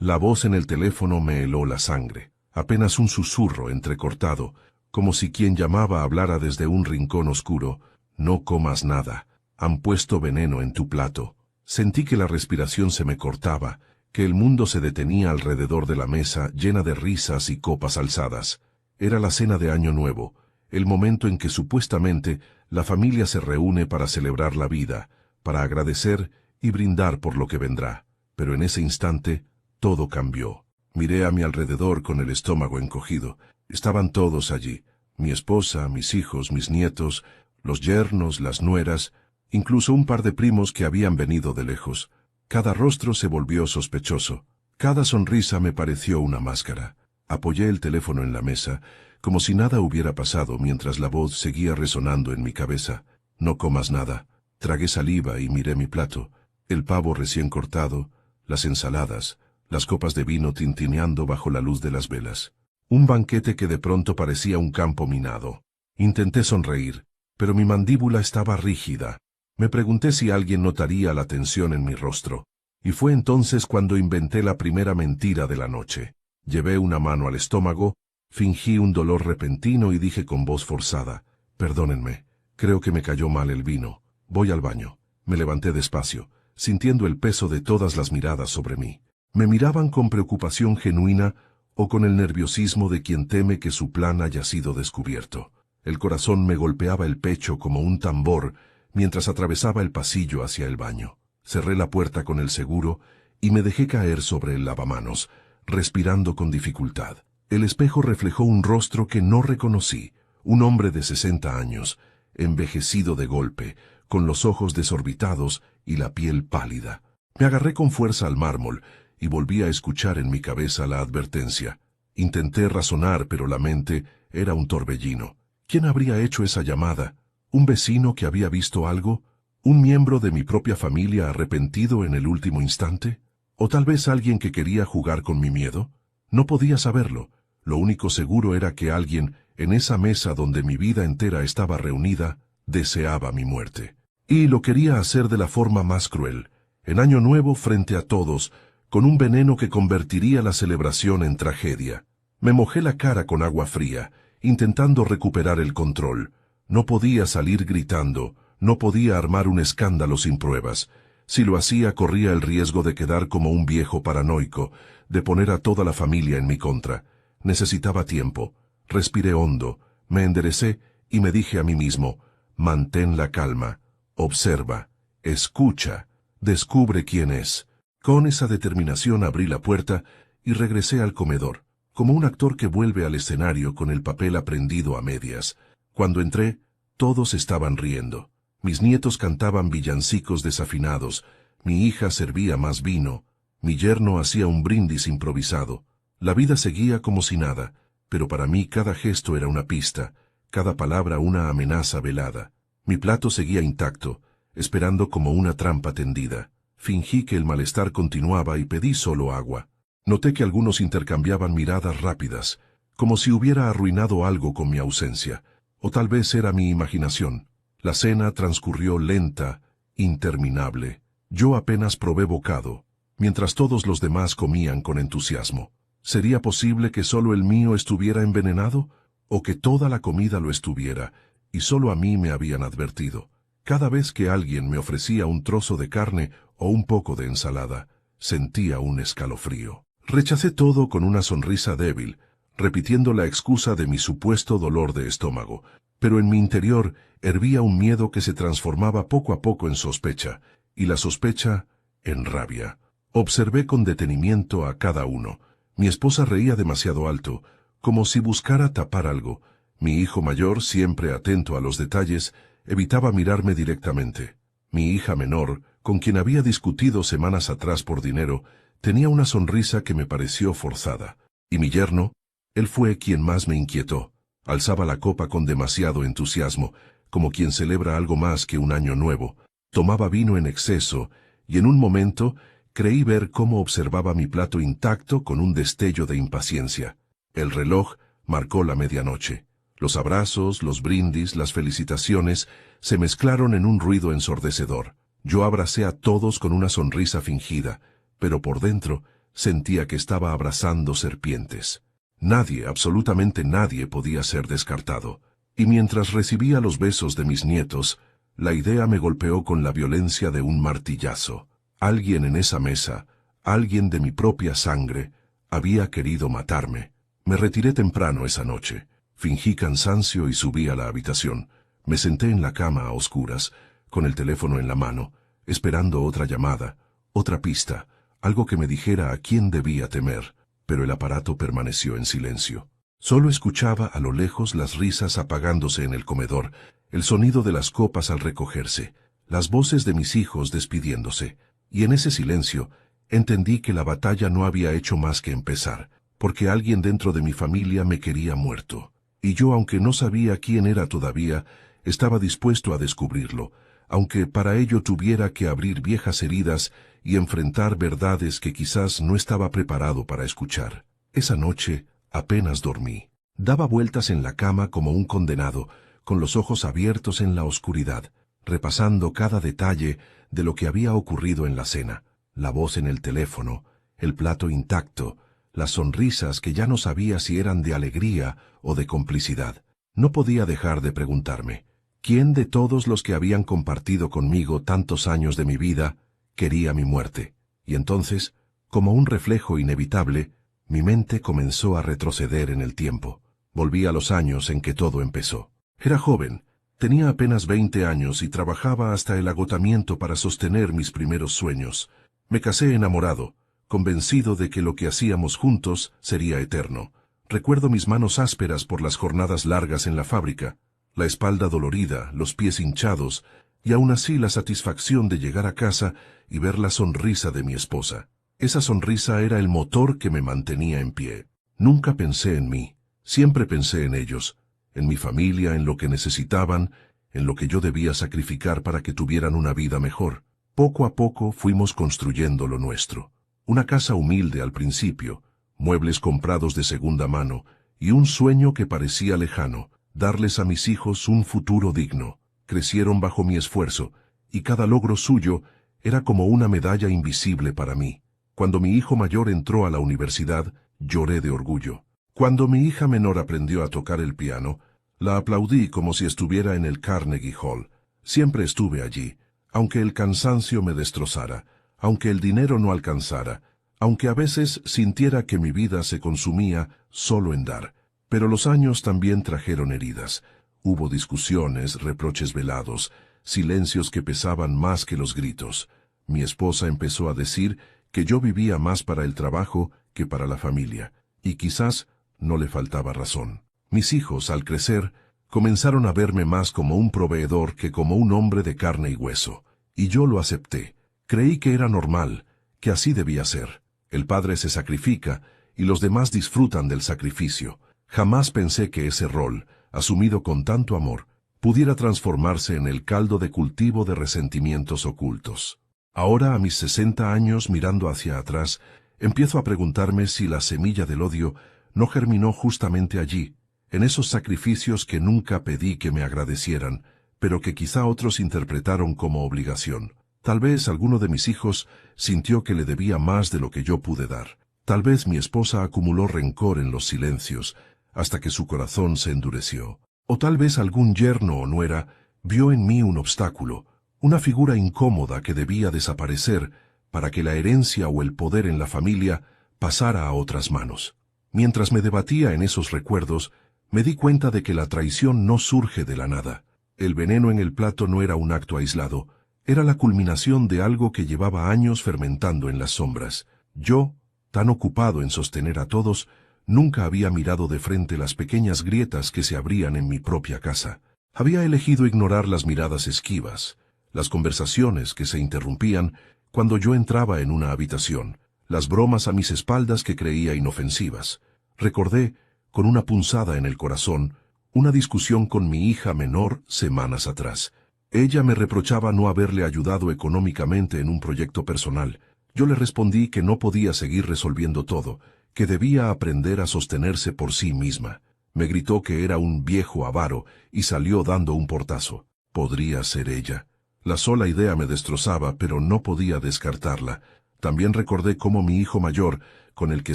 La voz en el teléfono me heló la sangre. Apenas un susurro entrecortado, como si quien llamaba hablara desde un rincón oscuro. No comas nada. Han puesto veneno en tu plato. Sentí que la respiración se me cortaba, que el mundo se detenía alrededor de la mesa llena de risas y copas alzadas. Era la cena de Año Nuevo, el momento en que supuestamente la familia se reúne para celebrar la vida, para agradecer y brindar por lo que vendrá. Pero en ese instante, todo cambió. Miré a mi alrededor con el estómago encogido. Estaban todos allí, mi esposa, mis hijos, mis nietos, los yernos, las nueras, incluso un par de primos que habían venido de lejos. Cada rostro se volvió sospechoso. Cada sonrisa me pareció una máscara. Apoyé el teléfono en la mesa, como si nada hubiera pasado mientras la voz seguía resonando en mi cabeza. No comas nada. Tragué saliva y miré mi plato. El pavo recién cortado, las ensaladas, las copas de vino tintineando bajo la luz de las velas. Un banquete que de pronto parecía un campo minado. Intenté sonreír, pero mi mandíbula estaba rígida. Me pregunté si alguien notaría la tensión en mi rostro. Y fue entonces cuando inventé la primera mentira de la noche. Llevé una mano al estómago, fingí un dolor repentino y dije con voz forzada: «Perdónenme, creo que me cayó mal el vino. Voy al baño». Me levanté despacio, sintiendo el peso de todas las miradas sobre mí. Me miraban con preocupación genuina o con el nerviosismo de quien teme que su plan haya sido descubierto. El corazón me golpeaba el pecho como un tambor mientras atravesaba el pasillo hacia el baño. Cerré la puerta con el seguro y me dejé caer sobre el lavamanos, respirando con dificultad. El espejo reflejó un rostro que no reconocí, un hombre de 60 años, envejecido de golpe, con los ojos desorbitados y la piel pálida. Me agarré con fuerza al mármol y volví a escuchar en mi cabeza la advertencia. Intenté razonar, pero la mente era un torbellino. ¿Quién habría hecho esa llamada? ¿Un vecino que había visto algo? ¿Un miembro de mi propia familia arrepentido en el último instante? ¿O tal vez alguien que quería jugar con mi miedo? No podía saberlo. Lo único seguro era que alguien, en esa mesa donde mi vida entera estaba reunida, deseaba mi muerte. Y lo quería hacer de la forma más cruel, en Año Nuevo frente a todos, con un veneno que convertiría la celebración en tragedia. Me mojé la cara con agua fría, intentando recuperar el control. No podía salir gritando, no podía armar un escándalo sin pruebas. Si lo hacía, corría el riesgo de quedar como un viejo paranoico, de poner a toda la familia en mi contra. Necesitaba tiempo. Respiré hondo, me enderecé y me dije a mí mismo: mantén la calma, observa, escucha, descubre quién es. Con esa determinación abrí la puerta y regresé al comedor, como un actor que vuelve al escenario con el papel aprendido a medias. Cuando entré, todos estaban riendo. Mis nietos cantaban villancicos desafinados, mi hija servía más vino, mi yerno hacía un brindis improvisado. La vida seguía como si nada, pero para mí cada gesto era una pista, cada palabra una amenaza velada. Mi plato seguía intacto, esperando como una trampa tendida. Fingí que el malestar continuaba y pedí solo agua. Noté que algunos intercambiaban miradas rápidas, como si hubiera arruinado algo con mi ausencia, o tal vez era mi imaginación. La cena transcurrió lenta, interminable. Yo apenas probé bocado, mientras todos los demás comían con entusiasmo. ¿Sería posible que solo el mío estuviera envenenado? ¿O que toda la comida lo estuviera, y solo a mí me habían advertido? Cada vez que alguien me ofrecía un trozo de carne o un poco de ensalada, sentía un escalofrío. Rechacé todo con una sonrisa débil, repitiendo la excusa de mi supuesto dolor de estómago, pero en mi interior hervía un miedo que se transformaba poco a poco en sospecha, y la sospecha en rabia. Observé con detenimiento a cada uno. Mi esposa reía demasiado alto, como si buscara tapar algo. Mi hijo mayor, siempre atento a los detalles, evitaba mirarme directamente. Mi hija menor, con quien había discutido semanas atrás por dinero, tenía una sonrisa que me pareció forzada. Y mi yerno, él fue quien más me inquietó. Alzaba la copa con demasiado entusiasmo, como quien celebra algo más que un año nuevo. Tomaba vino en exceso, y en un momento creí ver cómo observaba mi plato intacto con un destello de impaciencia. El reloj marcó la medianoche. Los abrazos, los brindis, las felicitaciones se mezclaron en un ruido ensordecedor. Yo abracé a todos con una sonrisa fingida, pero por dentro sentía que estaba abrazando serpientes. Nadie, absolutamente nadie podía ser descartado. Y mientras recibía los besos de mis nietos, la idea me golpeó con la violencia de un martillazo. Alguien en esa mesa, alguien de mi propia sangre, había querido matarme. Me retiré temprano esa noche. Fingí cansancio y subí a la habitación. Me senté en la cama a oscuras, con el teléfono en la mano, esperando otra llamada, otra pista, algo que me dijera a quién debía temer, pero el aparato permaneció en silencio. Solo escuchaba a lo lejos las risas apagándose en el comedor, el sonido de las copas al recogerse, las voces de mis hijos despidiéndose, y en ese silencio entendí que la batalla no había hecho más que empezar, porque alguien dentro de mi familia me quería muerto, y yo, aunque no sabía quién era todavía, estaba dispuesto a descubrirlo, aunque para ello tuviera que abrir viejas heridas y enfrentar verdades que quizás no estaba preparado para escuchar. Esa noche apenas dormí. Daba vueltas en la cama como un condenado, con los ojos abiertos en la oscuridad, repasando cada detalle de lo que había ocurrido en la cena, la voz en el teléfono, el plato intacto, las sonrisas que ya no sabía si eran de alegría o de complicidad. No podía dejar de preguntarme, ¿quién de todos los que habían compartido conmigo tantos años de mi vida quería mi muerte? Y entonces, como un reflejo inevitable, mi mente comenzó a retroceder en el tiempo. Volví a los años en que todo empezó. Era joven, tenía apenas 20 años y trabajaba hasta el agotamiento para sostener mis primeros sueños. Me casé enamorado, convencido de que lo que hacíamos juntos sería eterno. Recuerdo mis manos ásperas por las jornadas largas en la fábrica, la espalda dolorida, los pies hinchados, y aún así la satisfacción de llegar a casa y ver la sonrisa de mi esposa. Esa sonrisa era el motor que me mantenía en pie. Nunca pensé en mí, siempre pensé en ellos, en mi familia, en lo que necesitaban, en lo que yo debía sacrificar para que tuvieran una vida mejor. Poco a poco fuimos construyendo lo nuestro. Una casa humilde al principio, muebles comprados de segunda mano, y un sueño que parecía lejano, darles a mis hijos un futuro digno. Crecieron bajo mi esfuerzo, y cada logro suyo era como una medalla invisible para mí. Cuando mi hijo mayor entró a la universidad, lloré de orgullo. Cuando mi hija menor aprendió a tocar el piano, la aplaudí como si estuviera en el Carnegie Hall. Siempre estuve allí, aunque el cansancio me destrozara, aunque el dinero no alcanzara, aunque a veces sintiera que mi vida se consumía solo en dar. Pero los años también trajeron heridas. Hubo discusiones, reproches velados, silencios que pesaban más que los gritos. Mi esposa empezó a decir que yo vivía más para el trabajo que para la familia, y quizás no le faltaba razón. Mis hijos, al crecer, comenzaron a verme más como un proveedor que como un hombre de carne y hueso, y yo lo acepté. Creí que era normal, que así debía ser. El padre se sacrifica, y los demás disfrutan del sacrificio. Jamás pensé que ese rol, asumido con tanto amor, pudiera transformarse en el caldo de cultivo de resentimientos ocultos. Ahora, a mis 60 años, mirando hacia atrás, empiezo a preguntarme si la semilla del odio no germinó justamente allí, en esos sacrificios que nunca pedí que me agradecieran, pero que quizá otros interpretaron como obligación. Tal vez alguno de mis hijos sintió que le debía más de lo que yo pude dar. Tal vez mi esposa acumuló rencor en los silencios, hasta que su corazón se endureció. O tal vez algún yerno o nuera vio en mí un obstáculo, una figura incómoda que debía desaparecer para que la herencia o el poder en la familia pasara a otras manos. Mientras me debatía en esos recuerdos, me di cuenta de que la traición no surge de la nada. El veneno en el plato no era un acto aislado, era la culminación de algo que llevaba años fermentando en las sombras. Yo, tan ocupado en sostener a todos, nunca había mirado de frente las pequeñas grietas que se abrían en mi propia casa. Había elegido ignorar las miradas esquivas, las conversaciones que se interrumpían cuando yo entraba en una habitación, las bromas a mis espaldas que creía inofensivas. Recordé, con una punzada en el corazón, una discusión con mi hija menor semanas atrás. Ella me reprochaba no haberle ayudado económicamente en un proyecto personal. Yo le respondí que no podía seguir resolviendo todo, que debía aprender a sostenerse por sí misma. Me gritó que era un viejo avaro y salió dando un portazo. Podría ser ella. La sola idea me destrozaba, pero no podía descartarla. También recordé cómo mi hijo mayor, con el que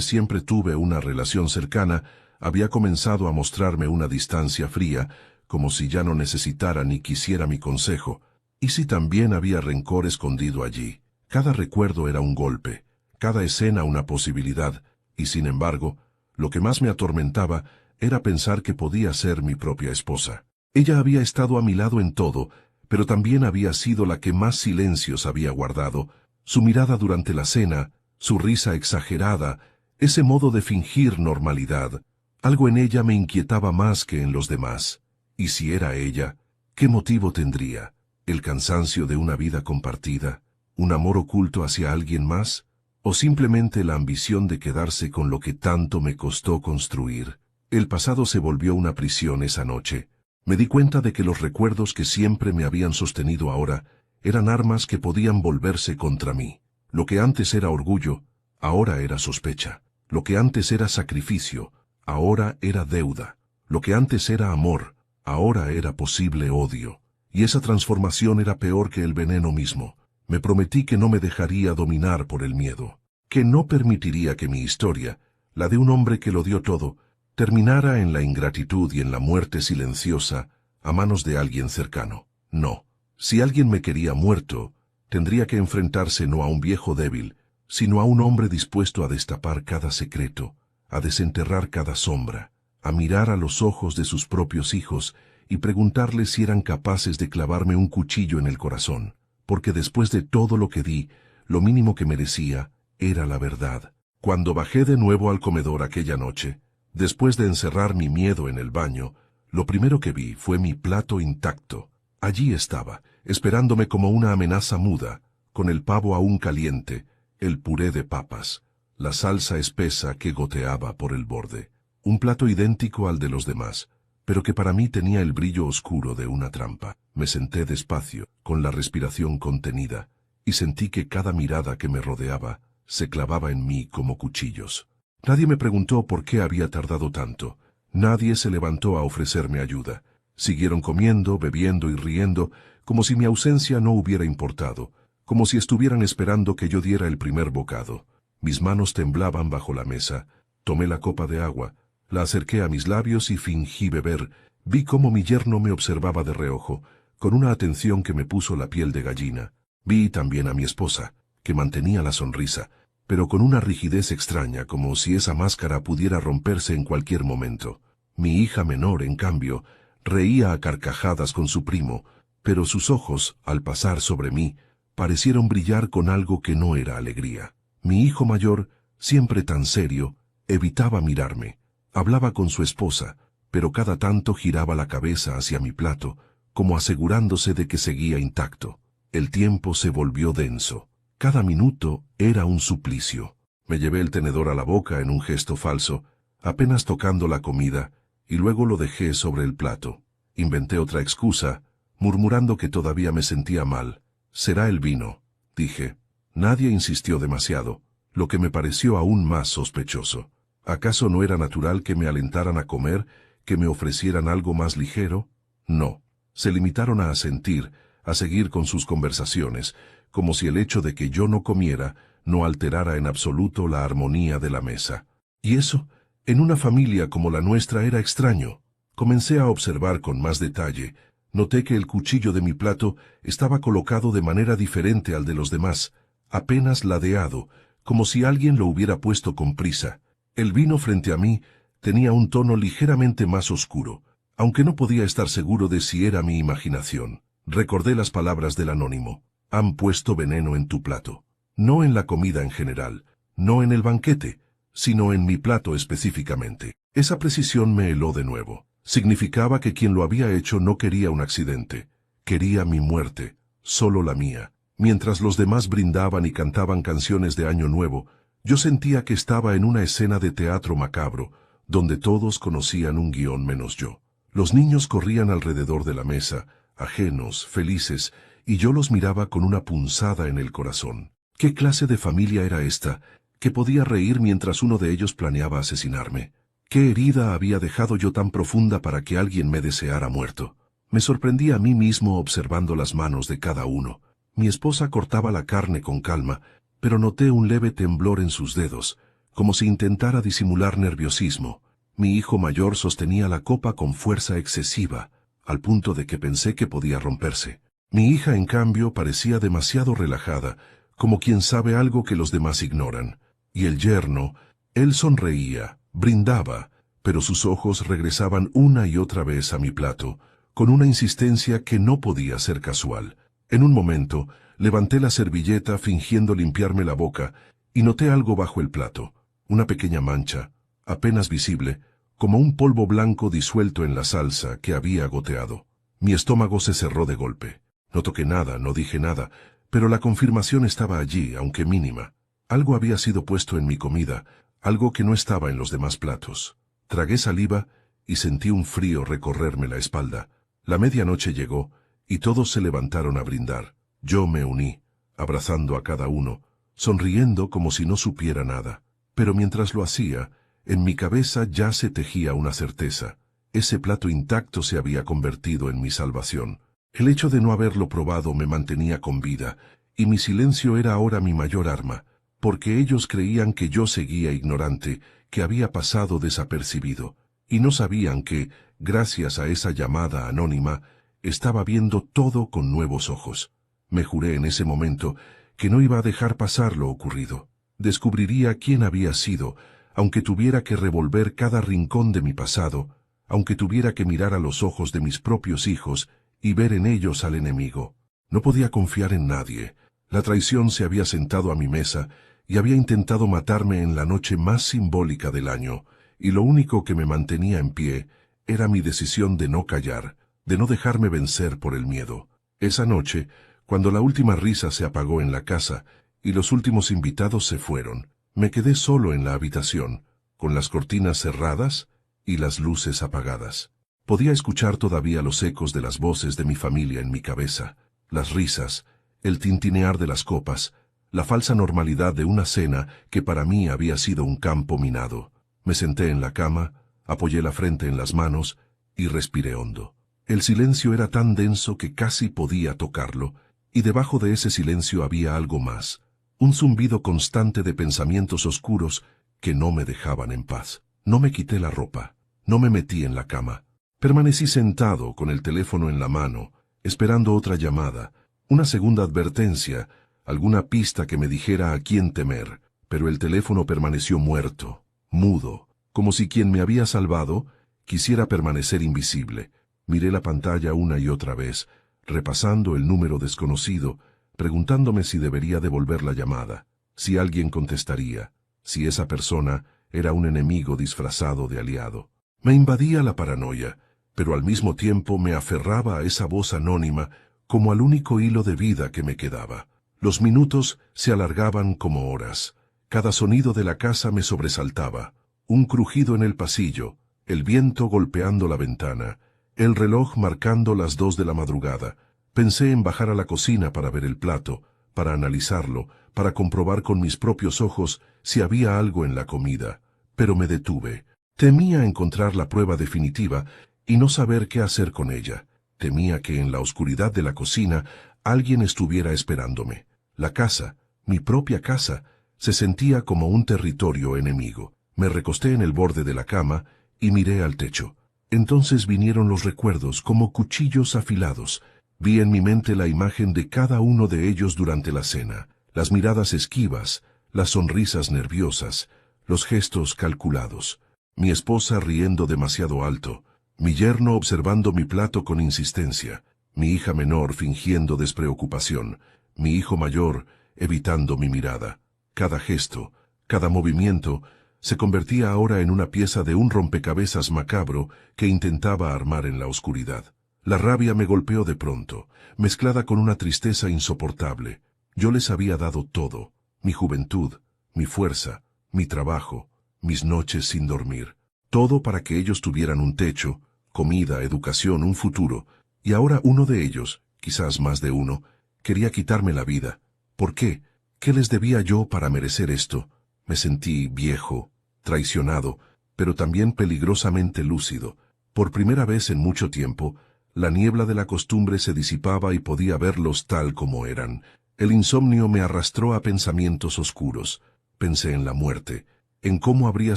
siempre tuve una relación cercana, había comenzado a mostrarme una distancia fría, como si ya no necesitara ni quisiera mi consejo, y si también había rencor escondido allí. Cada recuerdo era un golpe, cada escena una posibilidad, y sin embargo, lo que más me atormentaba era pensar que podía ser mi propia esposa. Ella había estado a mi lado en todo, pero también había sido la que más silencios había guardado. Su mirada durante la cena, su risa exagerada, ese modo de fingir normalidad, algo en ella me inquietaba más que en los demás. Y si era ella, ¿qué motivo tendría? ¿El cansancio de una vida compartida? ¿Un amor oculto hacia alguien más? ¿O simplemente la ambición de quedarse con lo que tanto me costó construir? El pasado se volvió una prisión esa noche. Me di cuenta de que los recuerdos que siempre me habían sostenido ahora eran armas que podían volverse contra mí. Lo que antes era orgullo, ahora era sospecha. Lo que antes era sacrificio, ahora era deuda. Lo que antes era amor, ahora era posible odio. Y esa transformación era peor que el veneno mismo. Me prometí que no me dejaría dominar por el miedo, que no permitiría que mi historia, la de un hombre que lo dio todo, terminara en la ingratitud y en la muerte silenciosa a manos de alguien cercano. No, si alguien me quería muerto, tendría que enfrentarse no a un viejo débil, sino a un hombre dispuesto a destapar cada secreto, a desenterrar cada sombra, a mirar a los ojos de sus propios hijos y preguntarles si eran capaces de clavarme un cuchillo en el corazón, porque después de todo lo que di, lo mínimo que merecía era la verdad. Cuando bajé de nuevo al comedor aquella noche, después de encerrar mi miedo en el baño, lo primero que vi fue mi plato intacto. Allí estaba, esperándome como una amenaza muda, con el pavo aún caliente, el puré de papas, la salsa espesa que goteaba por el borde. Un plato idéntico al de los demás, pero que para mí tenía el brillo oscuro de una trampa. Me senté despacio, con la respiración contenida, y sentí que cada mirada que me rodeaba se clavaba en mí como cuchillos. Nadie me preguntó por qué había tardado tanto. Nadie se levantó a ofrecerme ayuda. Siguieron comiendo, bebiendo y riendo, como si mi ausencia no hubiera importado, como si estuvieran esperando que yo diera el primer bocado. Mis manos temblaban bajo la mesa. Tomé la copa de agua, la acerqué a mis labios y fingí beber. Vi cómo mi yerno me observaba de reojo, con una atención que me puso la piel de gallina. Vi también a mi esposa, que mantenía la sonrisa, pero con una rigidez extraña, como si esa máscara pudiera romperse en cualquier momento. Mi hija menor, en cambio, reía a carcajadas con su primo, pero sus ojos, al pasar sobre mí, parecieron brillar con algo que no era alegría. Mi hijo mayor, siempre tan serio, evitaba mirarme. Hablaba con su esposa, pero cada tanto giraba la cabeza hacia mi plato, como asegurándose de que seguía intacto. El tiempo se volvió denso. Cada minuto era un suplicio. Me llevé el tenedor a la boca en un gesto falso, apenas tocando la comida, y luego lo dejé sobre el plato. Inventé otra excusa, murmurando que todavía me sentía mal. «Será el vino», dije. Nadie insistió demasiado, lo que me pareció aún más sospechoso. ¿Acaso no era natural que me alentaran a comer, que me ofrecieran algo más ligero? No. Se limitaron a asentir, a seguir con sus conversaciones, como si el hecho de que yo no comiera no alterara en absoluto la armonía de la mesa. Y eso, en una familia como la nuestra, era extraño. Comencé a observar con más detalle. Noté que el cuchillo de mi plato estaba colocado de manera diferente al de los demás, apenas ladeado, como si alguien lo hubiera puesto con prisa. El vino frente a mí tenía un tono ligeramente más oscuro, aunque no podía estar seguro de si era mi imaginación. Recordé las palabras del anónimo. Han puesto veneno en tu plato. No en la comida en general, no en el banquete, sino en mi plato específicamente. Esa precisión me heló de nuevo. Significaba que quien lo había hecho no quería un accidente. Quería mi muerte, solo la mía. Mientras los demás brindaban y cantaban canciones de Año Nuevo, yo sentía que estaba en una escena de teatro macabro, donde todos conocían un guión menos yo. Los niños corrían alrededor de la mesa, ajenos, felices, y yo los miraba con una punzada en el corazón. ¿Qué clase de familia era esta, que podía reír mientras uno de ellos planeaba asesinarme? ¿Qué herida había dejado yo tan profunda para que alguien me deseara muerto? Me sorprendí a mí mismo observando las manos de cada uno. Mi esposa cortaba la carne con calma, pero noté un leve temblor en sus dedos, como si intentara disimular nerviosismo. Mi hijo mayor sostenía la copa con fuerza excesiva, al punto de que pensé que podía romperse. Mi hija, en cambio, parecía demasiado relajada, como quien sabe algo que los demás ignoran. Y el yerno, él sonreía, brindaba, pero sus ojos regresaban una y otra vez a mi plato, con una insistencia que no podía ser casual. En un momento, levanté la servilleta fingiendo limpiarme la boca, y noté algo bajo el plato, una pequeña mancha, apenas visible, como un polvo blanco disuelto en la salsa que había goteado. Mi estómago se cerró de golpe. No toqué nada, no dije nada, pero la confirmación estaba allí, aunque mínima. Algo había sido puesto en mi comida, algo que no estaba en los demás platos. Tragué saliva y sentí un frío recorrerme la espalda. La medianoche llegó, y todos se levantaron a brindar. Yo me uní, abrazando a cada uno, sonriendo como si no supiera nada. Pero mientras lo hacía, en mi cabeza ya se tejía una certeza. Ese plato intacto se había convertido en mi salvación. El hecho de no haberlo probado me mantenía con vida, y mi silencio era ahora mi mayor arma, porque ellos creían que yo seguía ignorante, que había pasado desapercibido, y no sabían que, gracias a esa llamada anónima, estaba viendo todo con nuevos ojos. Me juré en ese momento que no iba a dejar pasar lo ocurrido. Descubriría quién había sido, aunque tuviera que revolver cada rincón de mi pasado, aunque tuviera que mirar a los ojos de mis propios hijos y ver en ellos al enemigo. No podía confiar en nadie. La traición se había sentado a mi mesa y había intentado matarme en la noche más simbólica del año, y lo único que me mantenía en pie era mi decisión de no callar, de no dejarme vencer por el miedo. Esa noche, cuando la última risa se apagó en la casa y los últimos invitados se fueron, me quedé solo en la habitación, con las cortinas cerradas y las luces apagadas. Podía escuchar todavía los ecos de las voces de mi familia en mi cabeza, las risas, el tintinear de las copas, la falsa normalidad de una cena que para mí había sido un campo minado. Me senté en la cama, apoyé la frente en las manos y respiré hondo. El silencio era tan denso que casi podía tocarlo, y debajo de ese silencio había algo más, un zumbido constante de pensamientos oscuros que no me dejaban en paz. No me quité la ropa, no me metí en la cama. Permanecí sentado con el teléfono en la mano, esperando otra llamada, una segunda advertencia, alguna pista que me dijera a quién temer, pero el teléfono permaneció muerto, mudo, como si quien me había salvado quisiera permanecer invisible. Miré la pantalla una y otra vez, repasando el número desconocido, preguntándome si debería devolver la llamada, si alguien contestaría, si esa persona era un enemigo disfrazado de aliado. Me invadía la paranoia, pero al mismo tiempo me aferraba a esa voz anónima como al único hilo de vida que me quedaba. Los minutos se alargaban como horas. Cada sonido de la casa me sobresaltaba. Un crujido en el pasillo, el viento golpeando la ventana, el reloj marcando las 2 de la madrugada. Pensé en bajar a la cocina para ver el plato, para analizarlo, para comprobar con mis propios ojos si había algo en la comida. Pero me detuve. Temía encontrar la prueba definitiva y no saber qué hacer con ella. Temía que en la oscuridad de la cocina alguien estuviera esperándome. La casa, mi propia casa, se sentía como un territorio enemigo. Me recosté en el borde de la cama y miré al techo. Entonces vinieron los recuerdos como cuchillos afilados. Vi en mi mente la imagen de cada uno de ellos durante la cena, las miradas esquivas, las sonrisas nerviosas, los gestos calculados. Mi esposa riendo demasiado alto, mi yerno observando mi plato con insistencia, mi hija menor fingiendo despreocupación, mi hijo mayor evitando mi mirada. Cada gesto, cada movimiento, se convertía ahora en una pieza de un rompecabezas macabro que intentaba armar en la oscuridad. La rabia me golpeó de pronto, mezclada con una tristeza insoportable. Yo les había dado todo, mi juventud, mi fuerza, mi trabajo, mis noches sin dormir, todo para que ellos tuvieran un techo, comida, educación, un futuro, y ahora uno de ellos, quizás más de uno, quería quitarme la vida. ¿Por qué? ¿Qué les debía yo para merecer esto? Me sentí viejo, traicionado, pero también peligrosamente lúcido. Por primera vez en mucho tiempo, la niebla de la costumbre se disipaba y podía verlos tal como eran, El insomnio me arrastró a pensamientos oscuros. Pensé en la muerte, en cómo habría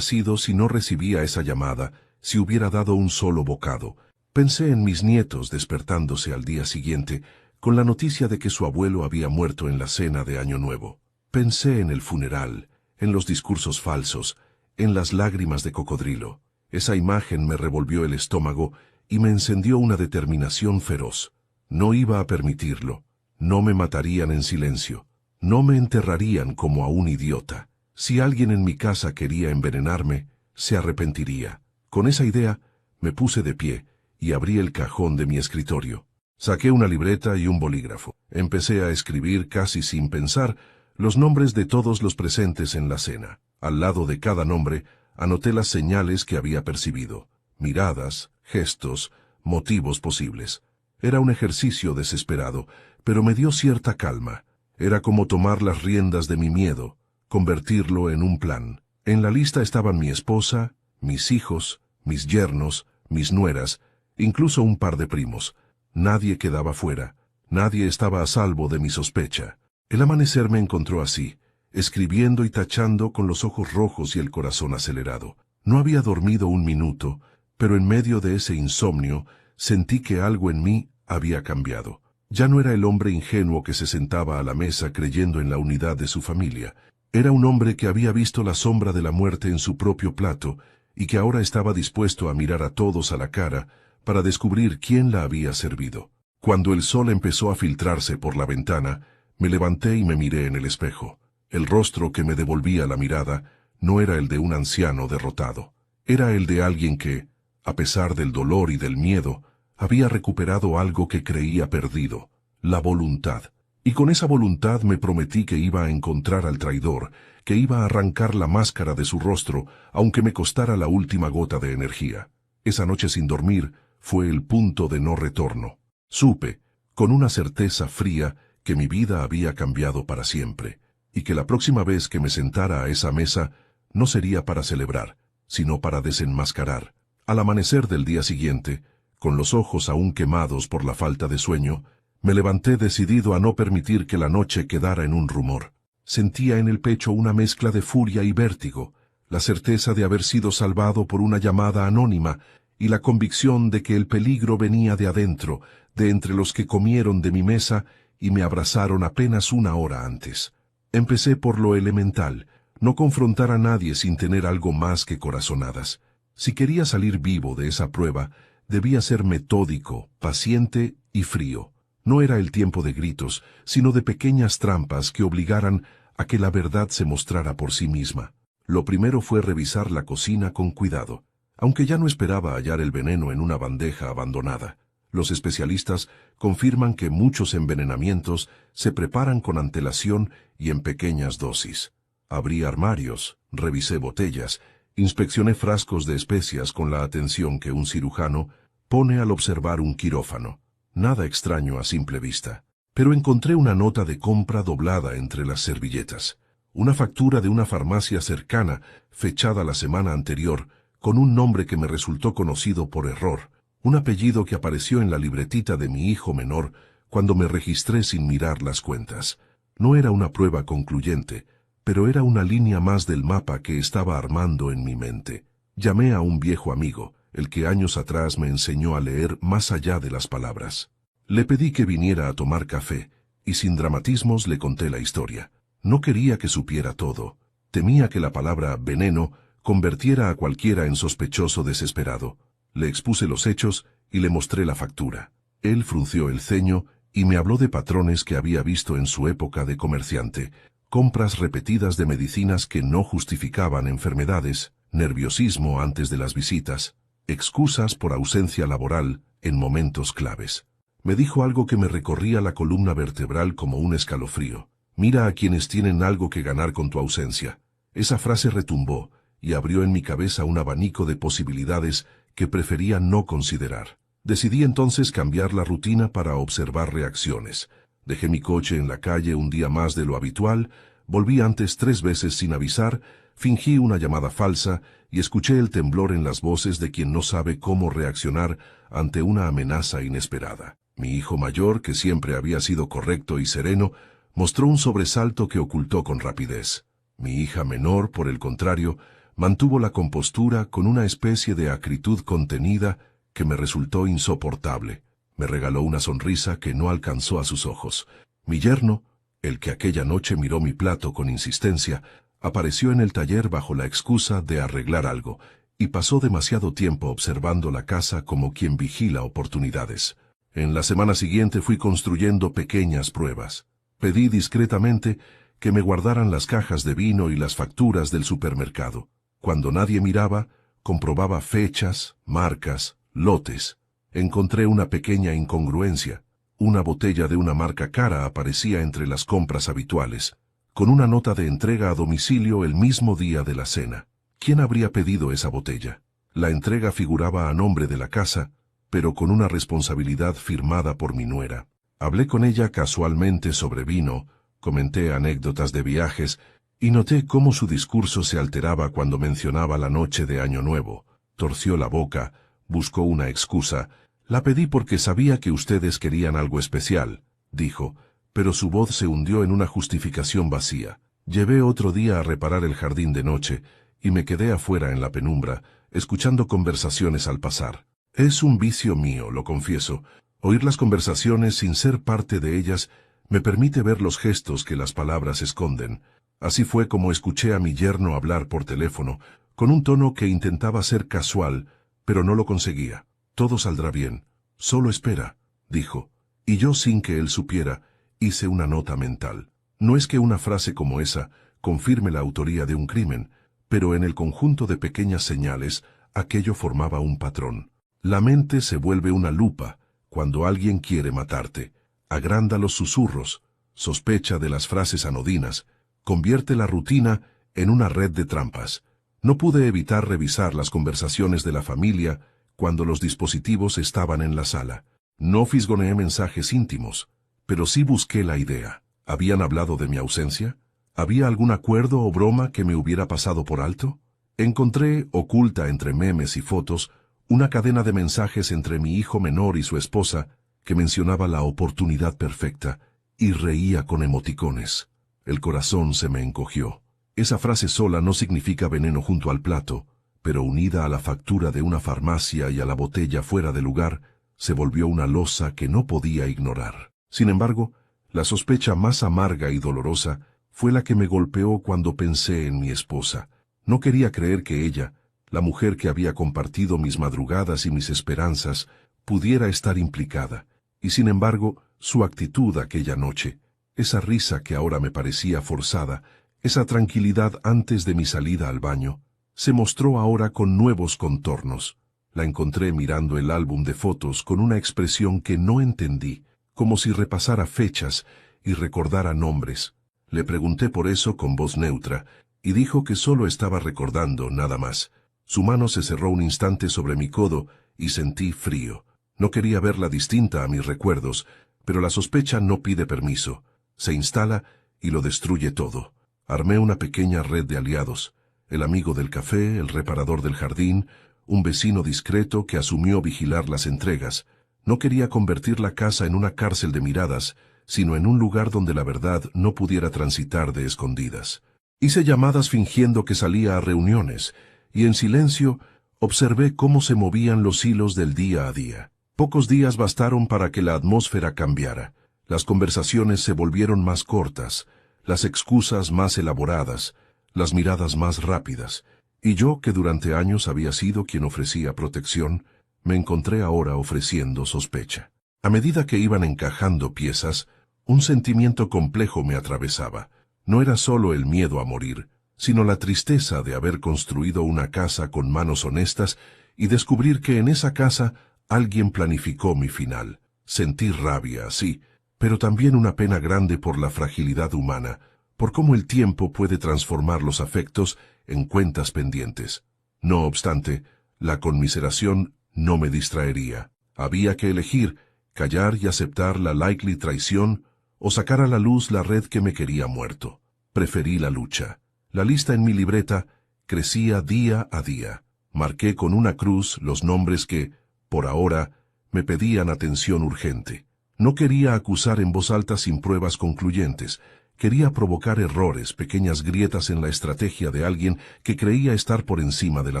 sido si no recibía esa llamada, si hubiera dado un solo bocado. Pensé en mis nietos despertándose al día siguiente, con la noticia de que su abuelo había muerto en la cena de Año Nuevo. Pensé en el funeral, en los discursos falsos, en las lágrimas de cocodrilo. Esa imagen me revolvió el estómago y me encendió una determinación feroz. No iba a permitirlo. No me matarían en silencio. No me enterrarían como a un idiota. Si alguien en mi casa quería envenenarme, se arrepentiría. Con esa idea, me puse de pie y abrí el cajón de mi escritorio. Saqué una libreta y un bolígrafo. Empecé a escribir casi sin pensar los nombres de todos los presentes en la cena. Al lado de cada nombre, anoté las señales que había percibido. Miradas, gestos, motivos posibles. Era un ejercicio desesperado, pero me dio cierta calma. Era como tomar las riendas de mi miedo, convertirlo en un plan. En la lista estaban mi esposa, mis hijos, mis yernos, mis nueras, incluso un par de primos. Nadie quedaba fuera, nadie estaba a salvo de mi sospecha. El amanecer me encontró así, escribiendo y tachando con los ojos rojos y el corazón acelerado. No había dormido un minuto, pero en medio de ese insomnio sentí que algo en mí había cambiado. Ya no era el hombre ingenuo que se sentaba a la mesa creyendo en la unidad de su familia. Era un hombre que había visto la sombra de la muerte en su propio plato y que ahora estaba dispuesto a mirar a todos a la cara para descubrir quién la había servido. Cuando el sol empezó a filtrarse por la ventana, me levanté y me miré en el espejo. El rostro que me devolvía la mirada no era el de un anciano derrotado. Era el de alguien que, a pesar del dolor y del miedo, había recuperado algo que creía perdido, la voluntad. Y con esa voluntad me prometí que iba a encontrar al traidor, que iba a arrancar la máscara de su rostro, aunque me costara la última gota de energía. Esa noche sin dormir fue el punto de no retorno. Supe, con una certeza fría, que mi vida había cambiado para siempre, y que la próxima vez que me sentara a esa mesa no sería para celebrar, sino para desenmascarar. Al amanecer del día siguiente, con los ojos aún quemados por la falta de sueño, me levanté decidido a no permitir que la noche quedara en un rumor. Sentía en el pecho una mezcla de furia y vértigo, la certeza de haber sido salvado por una llamada anónima y la convicción de que el peligro venía de adentro, de entre los que comieron de mi mesa y me abrazaron apenas una hora antes. Empecé por lo elemental, no confrontar a nadie sin tener algo más que corazonadas. Si quería salir vivo de esa prueba, debía ser metódico, paciente y frío. No era el tiempo de gritos, sino de pequeñas trampas que obligaran a que la verdad se mostrara por sí misma. Lo primero fue revisar la cocina con cuidado, aunque ya no esperaba hallar el veneno en una bandeja abandonada. Los especialistas confirman que muchos envenenamientos se preparan con antelación y en pequeñas dosis. Abrí armarios, revisé botellas, inspeccioné frascos de especias con la atención que un cirujano pone al observar un quirófano. Nada extraño a simple vista. Pero encontré una nota de compra doblada entre las servilletas. Una factura de una farmacia cercana, fechada la semana anterior, con un nombre que me resultó conocido por error, un apellido que apareció en la libretita de mi hijo menor cuando me registré sin mirar las cuentas. No era una prueba concluyente, pero era una línea más del mapa que estaba armando en mi mente. Llamé a un viejo amigo, el que años atrás me enseñó a leer más allá de las palabras. Le pedí que viniera a tomar café, y sin dramatismos le conté la historia. No quería que supiera todo. Temía que la palabra veneno convirtiera a cualquiera en sospechoso desesperado. Le expuse los hechos y le mostré la factura. Él frunció el ceño y me habló de patrones que había visto en su época de comerciante, compras repetidas de medicinas que no justificaban enfermedades, nerviosismo antes de las visitas, excusas por ausencia laboral en momentos claves. Me dijo algo que me recorría la columna vertebral como un escalofrío. Mira a quienes tienen algo que ganar con tu ausencia. Esa frase retumbó y abrió en mi cabeza un abanico de posibilidades que prefería no considerar. Decidí entonces cambiar la rutina para observar reacciones. Dejé mi coche en la calle un día más de lo habitual, volví antes 3 veces sin avisar, fingí una llamada falsa y escuché el temblor en las voces de quien no sabe cómo reaccionar ante una amenaza inesperada. Mi hijo mayor, que siempre había sido correcto y sereno, mostró un sobresalto que ocultó con rapidez. Mi hija menor, por el contrario, mantuvo la compostura con una especie de acritud contenida que me resultó insoportable. Me regaló una sonrisa que no alcanzó a sus ojos. Mi yerno, el que aquella noche miró mi plato con insistencia, apareció en el taller bajo la excusa de arreglar algo, y pasó demasiado tiempo observando la casa como quien vigila oportunidades. En la semana siguiente fui construyendo pequeñas pruebas. Pedí discretamente que me guardaran las cajas de vino y las facturas del supermercado. Cuando nadie miraba, comprobaba fechas, marcas, lotes. Encontré una pequeña incongruencia. Una botella de una marca cara aparecía entre las compras habituales, con una nota de entrega a domicilio el mismo día de la cena. ¿Quién habría pedido esa botella? La entrega figuraba a nombre de la casa, pero con una responsabilidad firmada por mi nuera. Hablé con ella casualmente sobre vino, comenté anécdotas de viajes, y noté cómo su discurso se alteraba cuando mencionaba la noche de Año Nuevo. Torció la boca, buscó una excusa. La pedí porque sabía que ustedes querían algo especial, dijo, pero su voz se hundió en una justificación vacía. Llevé otro día a reparar el jardín de noche, y me quedé afuera en la penumbra, escuchando conversaciones al pasar. Es un vicio mío, lo confieso. Oír las conversaciones sin ser parte de ellas me permite ver los gestos que las palabras esconden. Así fue como escuché a mi yerno hablar por teléfono, con un tono que intentaba ser casual, pero no lo conseguía. Todo saldrá bien. Solo espera, dijo. Y yo, sin que él supiera, hice una nota mental. No es que una frase como esa confirme la autoría de un crimen, pero en el conjunto de pequeñas señales, aquello formaba un patrón. La mente se vuelve una lupa cuando alguien quiere matarte. Agranda los susurros, sospecha de las frases anodinas, convierte la rutina en una red de trampas. No pude evitar revisar las conversaciones de la familia cuando los dispositivos estaban en la sala. No fisgoneé mensajes íntimos, pero sí busqué la idea. ¿Habían hablado de mi ausencia? ¿Había algún acuerdo o broma que me hubiera pasado por alto? Encontré, oculta entre memes y fotos, una cadena de mensajes entre mi hijo menor y su esposa que mencionaba la oportunidad perfecta y reía con emoticones. El corazón se me encogió. Esa frase sola no significa veneno junto al plato, pero unida a la factura de una farmacia y a la botella fuera de lugar, se volvió una losa que no podía ignorar. Sin embargo, la sospecha más amarga y dolorosa fue la que me golpeó cuando pensé en mi esposa. No quería creer que ella, la mujer que había compartido mis madrugadas y mis esperanzas, pudiera estar implicada. Y sin embargo, su actitud aquella noche, esa risa que ahora me parecía forzada, esa tranquilidad antes de mi salida al baño, se mostró ahora con nuevos contornos. La encontré mirando el álbum de fotos con una expresión que no entendí, como si repasara fechas y recordara nombres. Le pregunté por eso con voz neutra, y dijo que solo estaba recordando nada más. Su mano se cerró un instante sobre mi codo y sentí frío. No quería verla distinta a mis recuerdos, pero la sospecha no pide permiso. Se instala y lo destruye todo. Armé una pequeña red de aliados. El amigo del café, el reparador del jardín, un vecino discreto que asumió vigilar las entregas. No quería convertir la casa en una cárcel de miradas, sino en un lugar donde la verdad no pudiera transitar de escondidas. Hice llamadas fingiendo que salía a reuniones, y en silencio observé cómo se movían los hilos del día a día. Pocos días bastaron para que la atmósfera cambiara. Las conversaciones se volvieron más cortas, las excusas más elaboradas, las miradas más rápidas, y yo, que durante años había sido quien ofrecía protección, me encontré ahora ofreciendo sospecha. A medida que iban encajando piezas, un sentimiento complejo me atravesaba. No era solo el miedo a morir, sino la tristeza de haber construido una casa con manos honestas y descubrir que en esa casa alguien planificó mi final. Sentí rabia, sí, pero también una pena grande por la fragilidad humana, por cómo el tiempo puede transformar los afectos en cuentas pendientes. No obstante, la conmiseración no me distraería. Había que elegir, callar y aceptar la likely traición o sacar a la luz la red que me quería muerto. Preferí la lucha. La lista en mi libreta crecía día a día. Marqué con una cruz los nombres que, por ahora, me pedían atención urgente. No quería acusar en voz alta sin pruebas concluyentes. Quería provocar errores, pequeñas grietas en la estrategia de alguien que creía estar por encima de la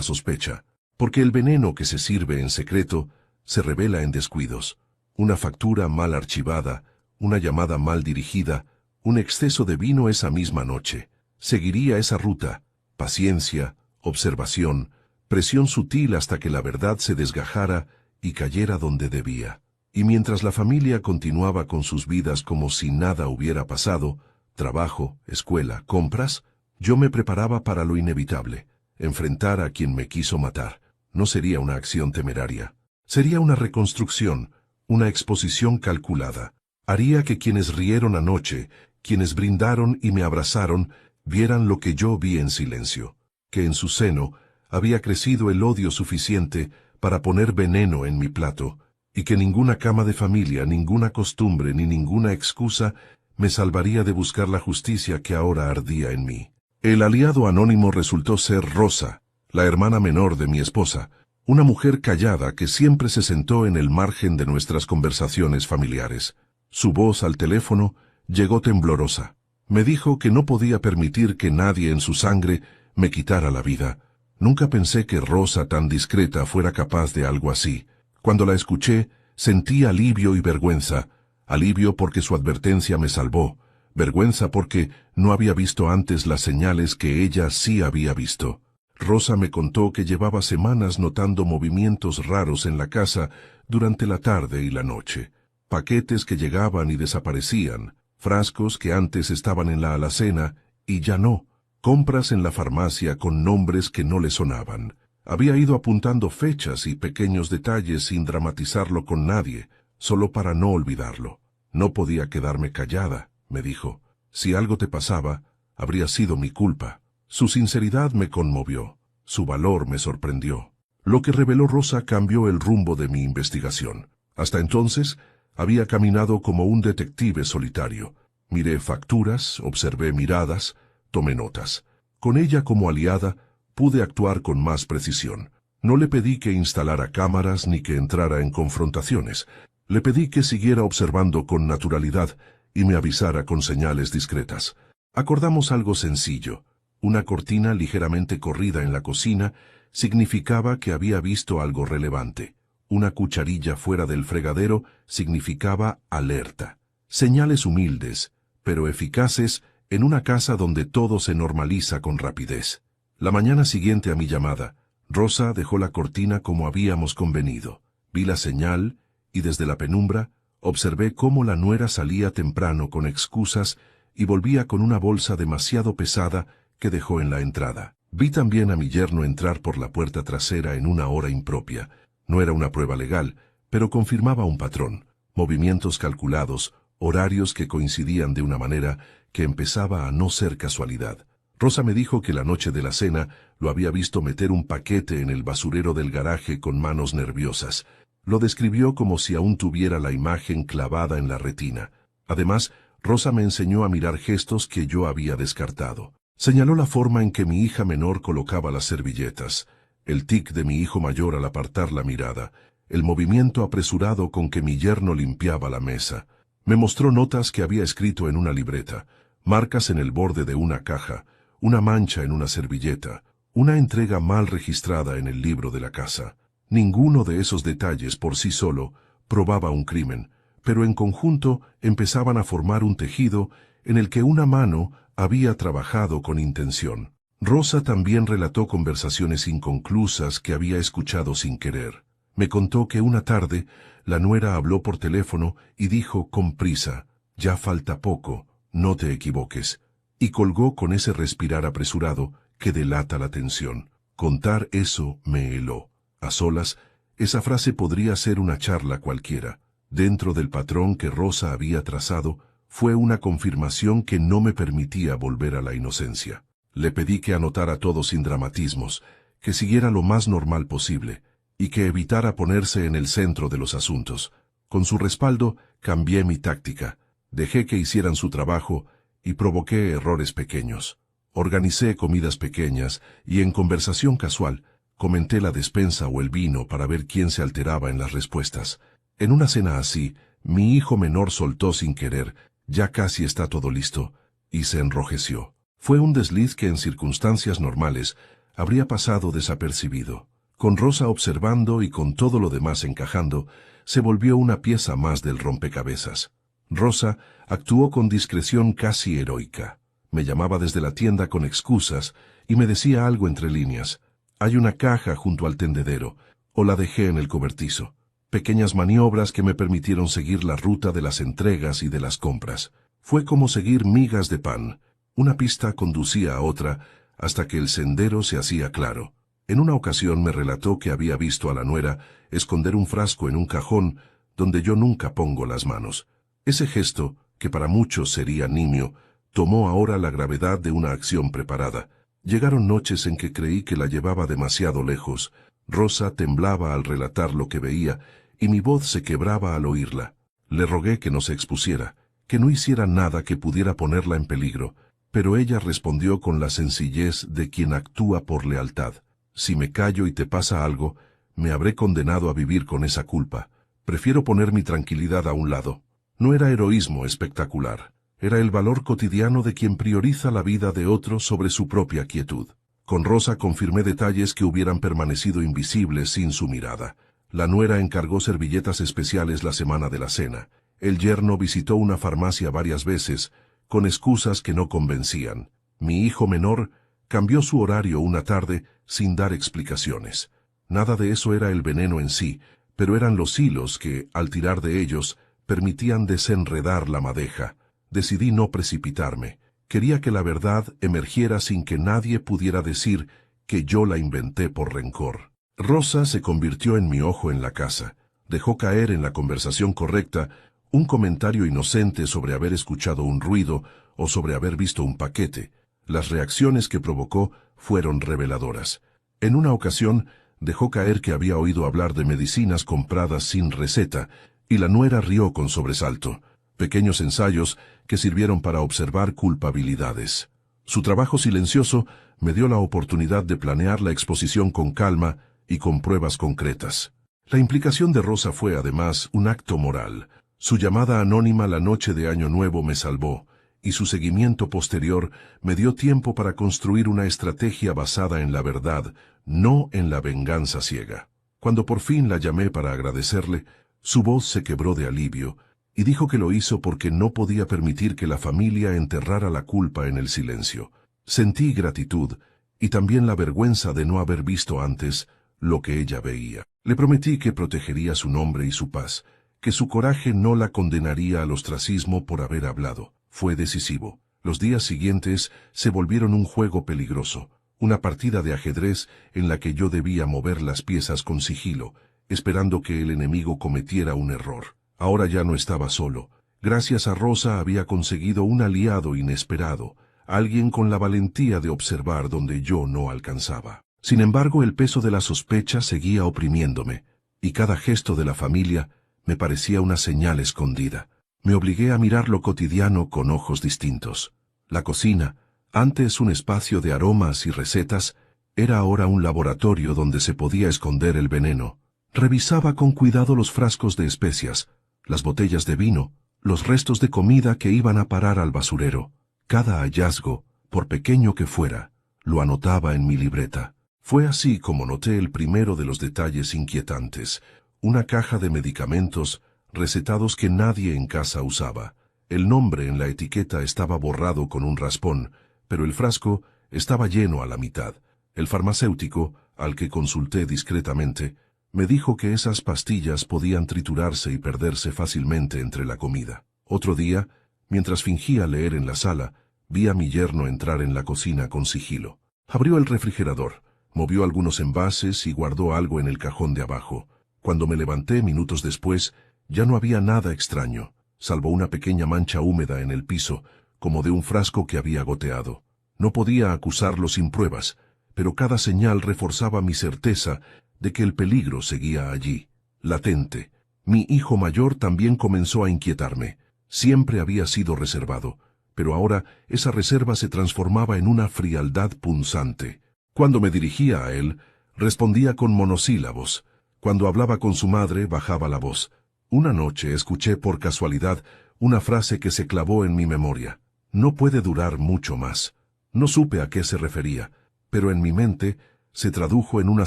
sospecha. Porque el veneno que se sirve en secreto se revela en descuidos. Una factura mal archivada, una llamada mal dirigida, un exceso de vino esa misma noche. Seguiría esa ruta: paciencia, observación, presión sutil hasta que la verdad se desgajara y cayera donde debía. Y mientras la familia continuaba con sus vidas como si nada hubiera pasado, trabajo, escuela, compras, yo me preparaba para lo inevitable: enfrentar a quien me quiso matar. No sería una acción temeraria. Sería una reconstrucción, una exposición calculada. Haría que quienes rieron anoche, quienes brindaron y me abrazaron, vieran lo que yo vi en silencio: que en su seno había crecido el odio suficiente para poner veneno en mi plato, y que ninguna cama de familia, ninguna costumbre ni ninguna excusa me salvaría de buscar la justicia que ahora ardía en mí. El aliado anónimo resultó ser Rosa, la hermana menor de mi esposa, una mujer callada que siempre se sentó en el margen de nuestras conversaciones familiares. Su voz al teléfono llegó temblorosa. Me dijo que no podía permitir que nadie en su sangre me quitara la vida. Nunca pensé que Rosa, tan discreta, fuera capaz de algo así. Cuando la escuché, sentí alivio y vergüenza. Alivio porque su advertencia me salvó. Vergüenza porque no había visto antes las señales que ella sí había visto. Rosa me contó que llevaba semanas notando movimientos raros en la casa durante la tarde y la noche. Paquetes que llegaban y desaparecían, frascos que antes estaban en la alacena y ya no, compras en la farmacia con nombres que no le sonaban. Había ido apuntando fechas y pequeños detalles sin dramatizarlo con nadie, solo para no olvidarlo. No podía quedarme callada, me dijo. Si algo te pasaba, habría sido mi culpa. Su sinceridad me conmovió, su valor me sorprendió. Lo que reveló Rosa cambió el rumbo de mi investigación. Hasta entonces, había caminado como un detective solitario. Miré facturas, observé miradas, tomé notas. Con ella como aliada, pude actuar con más precisión. No le pedí que instalara cámaras ni que entrara en confrontaciones. Le pedí que siguiera observando con naturalidad y me avisara con señales discretas. Acordamos algo sencillo. Una cortina ligeramente corrida en la cocina significaba que había visto algo relevante. Una cucharilla fuera del fregadero significaba alerta. Señales humildes, pero eficaces en una casa donde todo se normaliza con rapidez. La mañana siguiente a mi llamada, Rosa dejó la cortina como habíamos convenido. Vi la señal y desde la penumbra observé cómo la nuera salía temprano con excusas y volvía con una bolsa demasiado pesada que dejó en la entrada. Vi también a mi yerno entrar por la puerta trasera en una hora impropia. No era una prueba legal, pero confirmaba un patrón: movimientos calculados, horarios que coincidían de una manera que empezaba a no ser casualidad. Rosa me dijo que la noche de la cena lo había visto meter un paquete en el basurero del garaje con manos nerviosas. Lo describió como si aún tuviera la imagen clavada en la retina. Además, Rosa me enseñó a mirar gestos que yo había descartado. Señaló la forma en que mi hija menor colocaba las servilletas, el tic de mi hijo mayor al apartar la mirada, el movimiento apresurado con que mi yerno limpiaba la mesa. Me mostró notas que había escrito en una libreta, marcas en el borde de una caja, una mancha en una servilleta, una entrega mal registrada en el libro de la casa. Ninguno de esos detalles por sí solo probaba un crimen, pero en conjunto empezaban a formar un tejido en el que una mano había trabajado con intención. Rosa también relató conversaciones inconclusas que había escuchado sin querer. Me contó que una tarde la nuera habló por teléfono y dijo con prisa: «Ya falta poco, no te equivoques», y colgó con ese respirar apresurado que delata la tensión. Contar eso me heló. A solas, esa frase podría ser una charla cualquiera. Dentro del patrón que Rosa había trazado, fue una confirmación que no me permitía volver a la inocencia. Le pedí que anotara todo sin dramatismos, que siguiera lo más normal posible, y que evitara ponerse en el centro de los asuntos. Con su respaldo, cambié mi táctica. Dejé que hicieran su trabajo y provoqué errores pequeños. Organicé comidas pequeñas y en conversación casual comenté la despensa o el vino para ver quién se alteraba en las respuestas. En una cena así, Mi hijo menor soltó sin querer, ya casi está todo listo, y se enrojeció. Fue un desliz que en circunstancias normales habría pasado desapercibido. Con Rosa observando y con todo lo demás encajando, se volvió una pieza más del rompecabezas. Rosa actuó con discreción casi heroica. Me llamaba desde la tienda con excusas y me decía algo entre líneas. Hay una caja junto al tendedero, o la dejé en el cobertizo. Pequeñas maniobras que me permitieron seguir la ruta de las entregas y de las compras. Fue como seguir migas de pan. Una pista conducía a otra hasta que el sendero se hacía claro. En una ocasión me relató que había visto a la nuera esconder un frasco en un cajón donde yo nunca pongo las manos. Ese gesto, que para muchos sería nimio, tomó ahora la gravedad de una acción preparada. Llegaron noches en que creí que la llevaba demasiado lejos. Rosa temblaba al relatar lo que veía, y mi voz se quebraba al oírla. Le rogué que no se expusiera, que no hiciera nada que pudiera ponerla en peligro, pero ella respondió con la sencillez de quien actúa por lealtad. Si me callo y te pasa algo, me habré condenado a vivir con esa culpa. Prefiero poner mi tranquilidad a un lado. No era heroísmo espectacular, era el valor cotidiano de quien prioriza la vida de otro sobre su propia quietud. Con Rosa confirmé detalles que hubieran permanecido invisibles sin su mirada. La nuera encargó servilletas especiales la semana de la cena. El yerno visitó una farmacia varias veces, con excusas que no convencían. Mi hijo menor cambió su horario una tarde sin dar explicaciones. Nada de eso era el veneno en sí, pero eran los hilos que, al tirar de ellos, permitían desenredar la madeja. Decidí no precipitarme. Quería que la verdad emergiera sin que nadie pudiera decir que yo la inventé por rencor. Rosa se convirtió en mi ojo en la casa. Dejó caer en la conversación correcta un comentario inocente sobre haber escuchado un ruido o sobre haber visto un paquete. Las reacciones que provocó fueron reveladoras. En una ocasión, dejó caer que había oído hablar de medicinas compradas sin receta, y la nuera rió con sobresalto. Pequeños ensayos que sirvieron para observar culpabilidades. Su trabajo silencioso me dio la oportunidad de planear la exposición con calma y con pruebas concretas. La implicación de Rosa fue, además, un acto moral. Su llamada anónima la noche de Año Nuevo me salvó, y su seguimiento posterior me dio tiempo para construir una estrategia basada en la verdad, no en la venganza ciega. Cuando por fin la llamé para agradecerle, su voz se quebró de alivio, y dijo que lo hizo porque no podía permitir que la familia enterrara la culpa en el silencio. Sentí gratitud, y también la vergüenza de no haber visto antes lo que ella veía. Le prometí que protegería su nombre y su paz, que su coraje no la condenaría al ostracismo por haber hablado. Fue decisivo. Los días siguientes se volvieron un juego peligroso, una partida de ajedrez en la que yo debía mover las piezas con sigilo, esperando que el enemigo cometiera un error. Ahora ya no estaba solo. Gracias a Rosa había conseguido un aliado inesperado, alguien con la valentía de observar donde yo no alcanzaba. Sin embargo, el peso de la sospecha seguía oprimiéndome, y cada gesto de la familia me parecía una señal escondida. Me obligué a mirar lo cotidiano con ojos distintos. La cocina, antes un espacio de aromas y recetas, era ahora un laboratorio donde se podía esconder el veneno. Revisaba con cuidado los frascos de especias, las botellas de vino, los restos de comida que iban a parar al basurero. Cada hallazgo, por pequeño que fuera, lo anotaba en mi libreta. Fue así como noté el primero de los detalles inquietantes, una caja de medicamentos recetados que nadie en casa usaba. El nombre en la etiqueta estaba borrado con un raspón, pero el frasco estaba lleno a la mitad. El farmacéutico, al que consulté discretamente, me dijo que esas pastillas podían triturarse y perderse fácilmente entre la comida. Otro día, mientras fingía leer en la sala, vi a mi yerno entrar en la cocina con sigilo. Abrió el refrigerador, movió algunos envases y guardó algo en el cajón de abajo. Cuando me levanté minutos después, ya no había nada extraño, salvo una pequeña mancha húmeda en el piso, como de un frasco que había goteado. No podía acusarlo sin pruebas, pero cada señal reforzaba mi certeza de que el peligro seguía allí, latente. Mi hijo mayor también comenzó a inquietarme. Siempre había sido reservado, pero ahora esa reserva se transformaba en una frialdad punzante. Cuando me dirigía a él, respondía con monosílabos. Cuando hablaba con su madre, bajaba la voz. Una noche escuché por casualidad una frase que se clavó en mi memoria. No puede durar mucho más. No supe a qué se refería, pero en mi mente se tradujo en una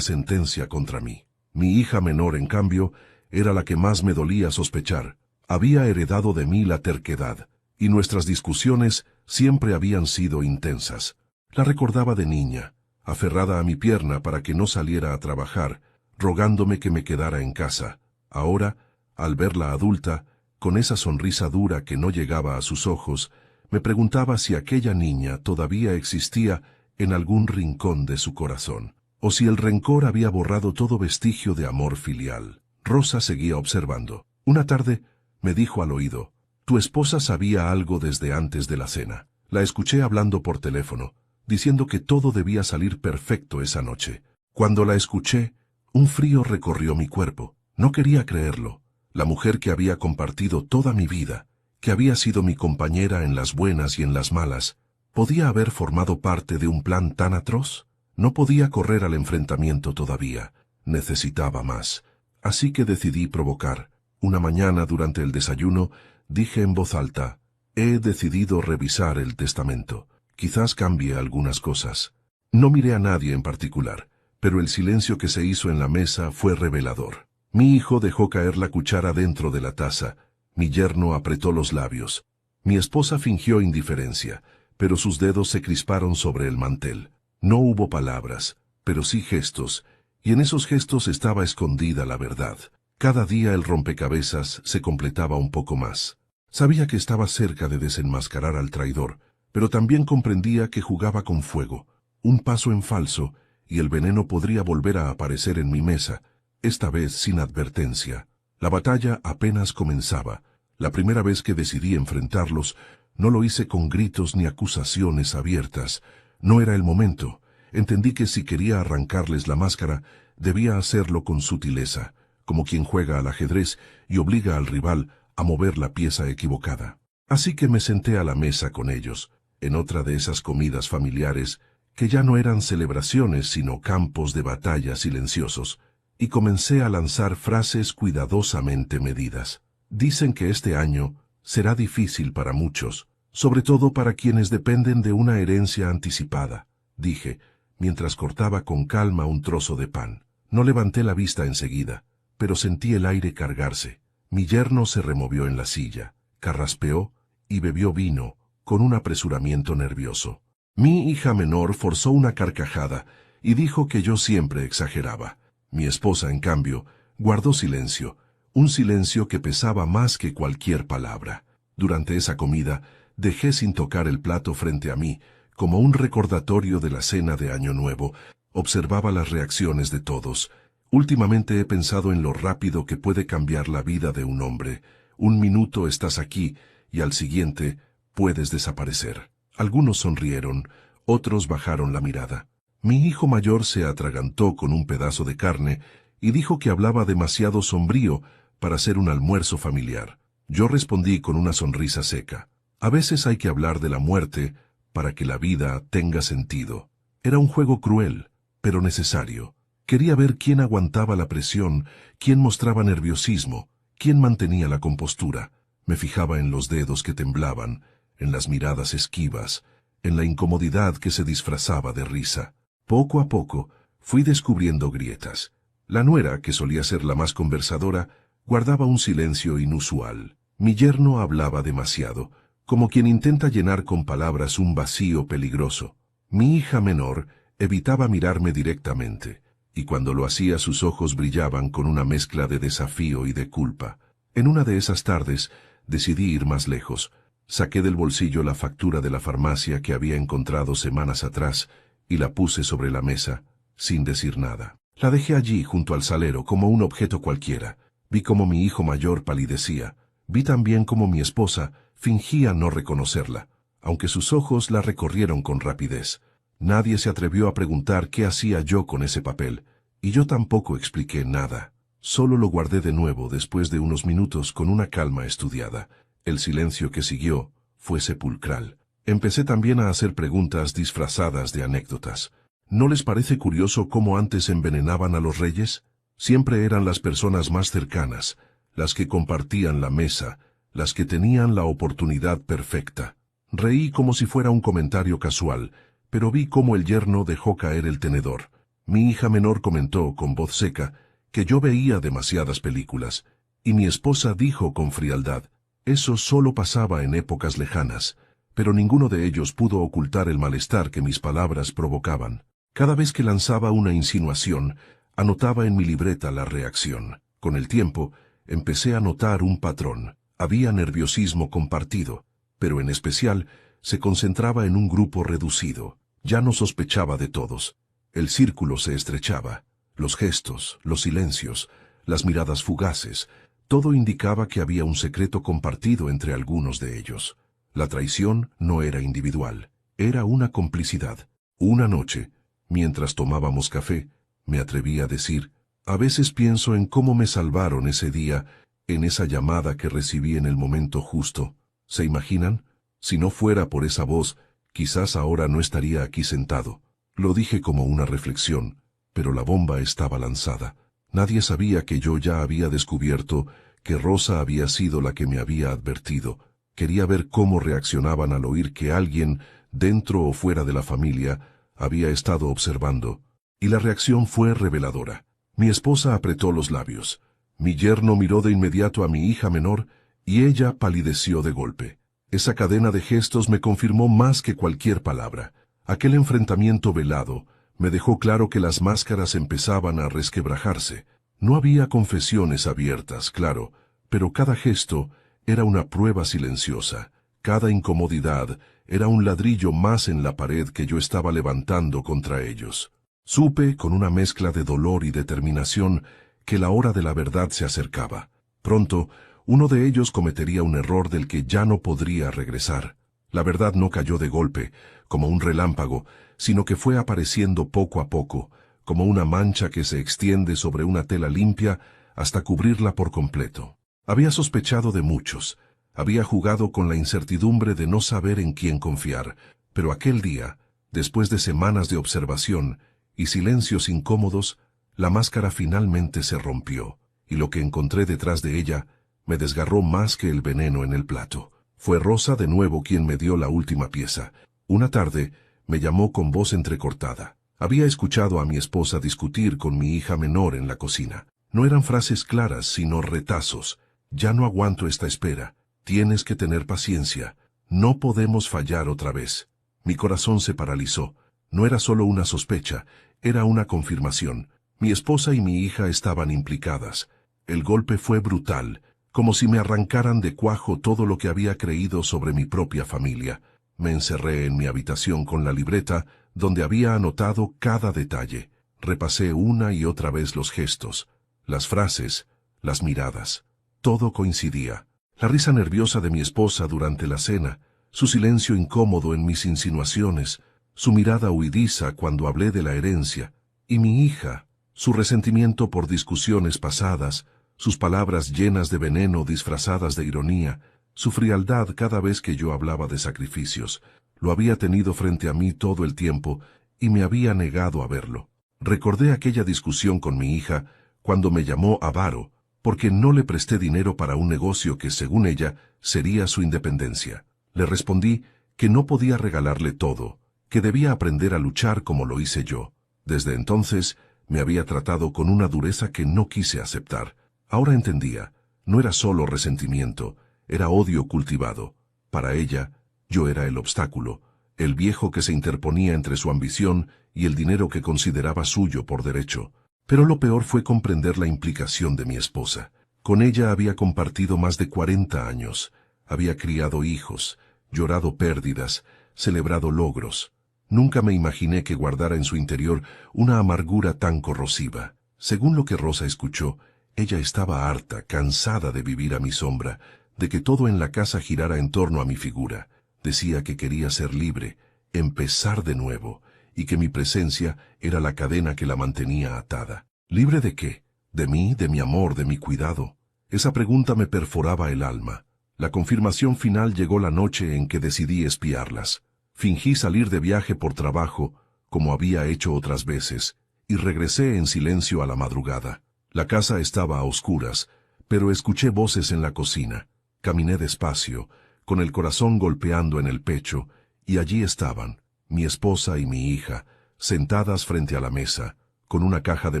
sentencia contra mí. Mi hija menor, en cambio, era la que más me dolía sospechar. Había heredado de mí la terquedad, y nuestras discusiones siempre habían sido intensas. La recordaba de niña, aferrada a mi pierna para que no saliera a trabajar, rogándome que me quedara en casa. Ahora, al verla adulta, con esa sonrisa dura que no llegaba a sus ojos, me preguntaba si aquella niña todavía existía en algún rincón de su corazón, o si el rencor había borrado todo vestigio de amor filial. Rosa seguía observando. Una tarde me dijo al oído: «Tu esposa sabía algo desde antes de la cena». La escuché hablando por teléfono, diciendo que todo debía salir perfecto esa noche. Cuando la escuché, un frío recorrió mi cuerpo. No quería creerlo. La mujer que había compartido toda mi vida, que había sido mi compañera en las buenas y en las malas, ¿podía haber formado parte de un plan tan atroz? No podía correr al enfrentamiento todavía. Necesitaba más. Así que decidí provocar. Una mañana, durante el desayuno, dije en voz alta: «He decidido revisar el testamento. Quizás cambie algunas cosas». No miré a nadie en particular, pero el silencio que se hizo en la mesa fue revelador. Mi hijo dejó caer la cuchara dentro de la taza. Mi yerno apretó los labios. Mi esposa fingió indiferencia, pero sus dedos se crisparon sobre el mantel. No hubo palabras, pero sí gestos, y en esos gestos estaba escondida la verdad. Cada día el rompecabezas se completaba un poco más. Sabía que estaba cerca de desenmascarar al traidor, pero también comprendía que jugaba con fuego. Un paso en falso, y el veneno podría volver a aparecer en mi mesa, esta vez sin advertencia. La batalla apenas comenzaba. La primera vez que decidí enfrentarlos, no lo hice con gritos ni acusaciones abiertas. No era el momento. Entendí que si quería arrancarles la máscara, debía hacerlo con sutileza, como quien juega al ajedrez y obliga al rival a mover la pieza equivocada. Así que me senté a la mesa con ellos, en otra de esas comidas familiares que ya no eran celebraciones sino campos de batalla silenciosos, y comencé a lanzar frases cuidadosamente medidas. Dicen que este año será difícil para muchos, sobre todo para quienes dependen de una herencia anticipada, dije, mientras cortaba con calma un trozo de pan. No levanté la vista enseguida, pero sentí el aire cargarse. Mi yerno se removió en la silla, carraspeó y bebió vino, con un apresuramiento nervioso. Mi hija menor forzó una carcajada y dijo que yo siempre exageraba. Mi esposa, en cambio, guardó silencio, un silencio que pesaba más que cualquier palabra. Durante esa comida, dejé sin tocar el plato frente a mí, como un recordatorio de la cena de Año Nuevo. Observaba las reacciones de todos. Últimamente he pensado en lo rápido que puede cambiar la vida de un hombre. Un minuto estás aquí, y al siguiente puedes desaparecer. Algunos sonrieron, otros bajaron la mirada. Mi hijo mayor se atragantó con un pedazo de carne y dijo que hablaba demasiado sombrío para ser un almuerzo familiar. Yo respondí con una sonrisa seca: «A veces hay que hablar de la muerte para que la vida tenga sentido». Era un juego cruel, pero necesario. Quería ver quién aguantaba la presión, quién mostraba nerviosismo, quién mantenía la compostura. Me fijaba en los dedos que temblaban, en las miradas esquivas, en la incomodidad que se disfrazaba de risa. Poco a poco fui descubriendo grietas. La nuera, que solía ser la más conversadora, guardaba un silencio inusual. Mi yerno hablaba demasiado, como quien intenta llenar con palabras un vacío peligroso. Mi hija menor evitaba mirarme directamente, y cuando lo hacía sus ojos brillaban con una mezcla de desafío y de culpa. En una de esas tardes decidí ir más lejos. Saqué del bolsillo la factura de la farmacia que había encontrado semanas atrás y la puse sobre la mesa, sin decir nada. La dejé allí junto al salero como un objeto cualquiera. Vi cómo mi hijo mayor palidecía. Vi también cómo mi esposa fingía no reconocerla, aunque sus ojos la recorrieron con rapidez. Nadie se atrevió a preguntar qué hacía yo con ese papel, y yo tampoco expliqué nada. Solo lo guardé de nuevo después de unos minutos con una calma estudiada. El silencio que siguió fue sepulcral. Empecé también a hacer preguntas disfrazadas de anécdotas. ¿No les parece curioso cómo antes envenenaban a los reyes? Siempre eran las personas más cercanas, las que compartían la mesa, las que tenían la oportunidad perfecta. Reí como si fuera un comentario casual, pero vi cómo el yerno dejó caer el tenedor. Mi hija menor comentó con voz seca que yo veía demasiadas películas, y mi esposa dijo con frialdad, eso solo pasaba en épocas lejanas, pero ninguno de ellos pudo ocultar el malestar que mis palabras provocaban. Cada vez que lanzaba una insinuación, anotaba en mi libreta la reacción. Con el tiempo, empecé a notar un patrón. Había nerviosismo compartido, pero en especial se concentraba en un grupo reducido. Ya no sospechaba de todos. El círculo se estrechaba. Los gestos, los silencios, las miradas fugaces, todo indicaba que había un secreto compartido entre algunos de ellos. La traición no era individual, era una complicidad. Una noche, mientras tomábamos café, me atreví a decir, a veces pienso en cómo me salvaron ese día, en esa llamada que recibí en el momento justo. ¿Se imaginan? Si no fuera por esa voz, quizás ahora no estaría aquí sentado. Lo dije como una reflexión, pero la bomba estaba lanzada. Nadie sabía que yo ya había descubierto que Rosa había sido la que me había advertido. Quería ver cómo reaccionaban al oír que alguien, dentro o fuera de la familia, había estado observando. Y la reacción fue reveladora. Mi esposa apretó los labios. Mi yerno miró de inmediato a mi hija menor, y ella palideció de golpe. Esa cadena de gestos me confirmó más que cualquier palabra. Aquel enfrentamiento velado me dejó claro que las máscaras empezaban a resquebrajarse. No había confesiones abiertas, claro, pero cada gesto era una prueba silenciosa. Cada incomodidad era un ladrillo más en la pared que yo estaba levantando contra ellos. Supe, con una mezcla de dolor y determinación, que la hora de la verdad se acercaba. Pronto, uno de ellos cometería un error del que ya no podría regresar. La verdad no cayó de golpe, como un relámpago, sino que fue apareciendo poco a poco, como una mancha que se extiende sobre una tela limpia hasta cubrirla por completo. Había sospechado de muchos, había jugado con la incertidumbre de no saber en quién confiar, pero aquel día, después de semanas de observación y silencios incómodos, la máscara finalmente se rompió, y lo que encontré detrás de ella me desgarró más que el veneno en el plato. Fue Rosa de nuevo quien me dio la última pieza. Una tarde me llamó con voz entrecortada. Había escuchado a mi esposa discutir con mi hija menor en la cocina. No eran frases claras, sino retazos. Ya no aguanto esta espera. Tienes que tener paciencia. No podemos fallar otra vez. Mi corazón se paralizó. No era solo una sospecha, era una confirmación. Mi esposa y mi hija estaban implicadas. El golpe fue brutal, como si me arrancaran de cuajo todo lo que había creído sobre mi propia familia. Me encerré en mi habitación con la libreta, donde había anotado cada detalle. Repasé una y otra vez los gestos, las frases, las miradas. Todo coincidía. La risa nerviosa de mi esposa durante la cena, su silencio incómodo en mis insinuaciones, su mirada huidiza cuando hablé de la herencia, y mi hija, su resentimiento por discusiones pasadas, sus palabras llenas de veneno disfrazadas de ironía, su frialdad cada vez que yo hablaba de sacrificios. Lo había tenido frente a mí todo el tiempo y me había negado a verlo. Recordé aquella discusión con mi hija cuando me llamó avaro, porque no le presté dinero para un negocio que, según ella, sería su independencia. Le respondí que no podía regalarle todo, que debía aprender a luchar como lo hice yo. Desde entonces me había tratado con una dureza que no quise aceptar. Ahora entendía, no era solo resentimiento, era odio cultivado. Para ella, yo era el obstáculo, el viejo que se interponía entre su ambición y el dinero que consideraba suyo por derecho. Pero lo peor fue comprender la implicación de mi esposa. Con ella había compartido más de 40 años, había criado hijos, llorado pérdidas, celebrado logros. Nunca me imaginé que guardara en su interior una amargura tan corrosiva. Según lo que Rosa escuchó, ella estaba harta, cansada de vivir a mi sombra, de que todo en la casa girara en torno a mi figura. Decía que quería ser libre, empezar de nuevo, y que mi presencia era la cadena que la mantenía atada. ¿Libre de qué? ¿De mí, de mi amor, de mi cuidado? Esa pregunta me perforaba el alma. La confirmación final llegó la noche en que decidí espiarlas. Fingí salir de viaje por trabajo, como había hecho otras veces, y regresé en silencio a la madrugada. La casa estaba a oscuras, pero escuché voces en la cocina. Caminé despacio, con el corazón golpeando en el pecho, y allí estaban, mi esposa y mi hija, sentadas frente a la mesa, con una caja de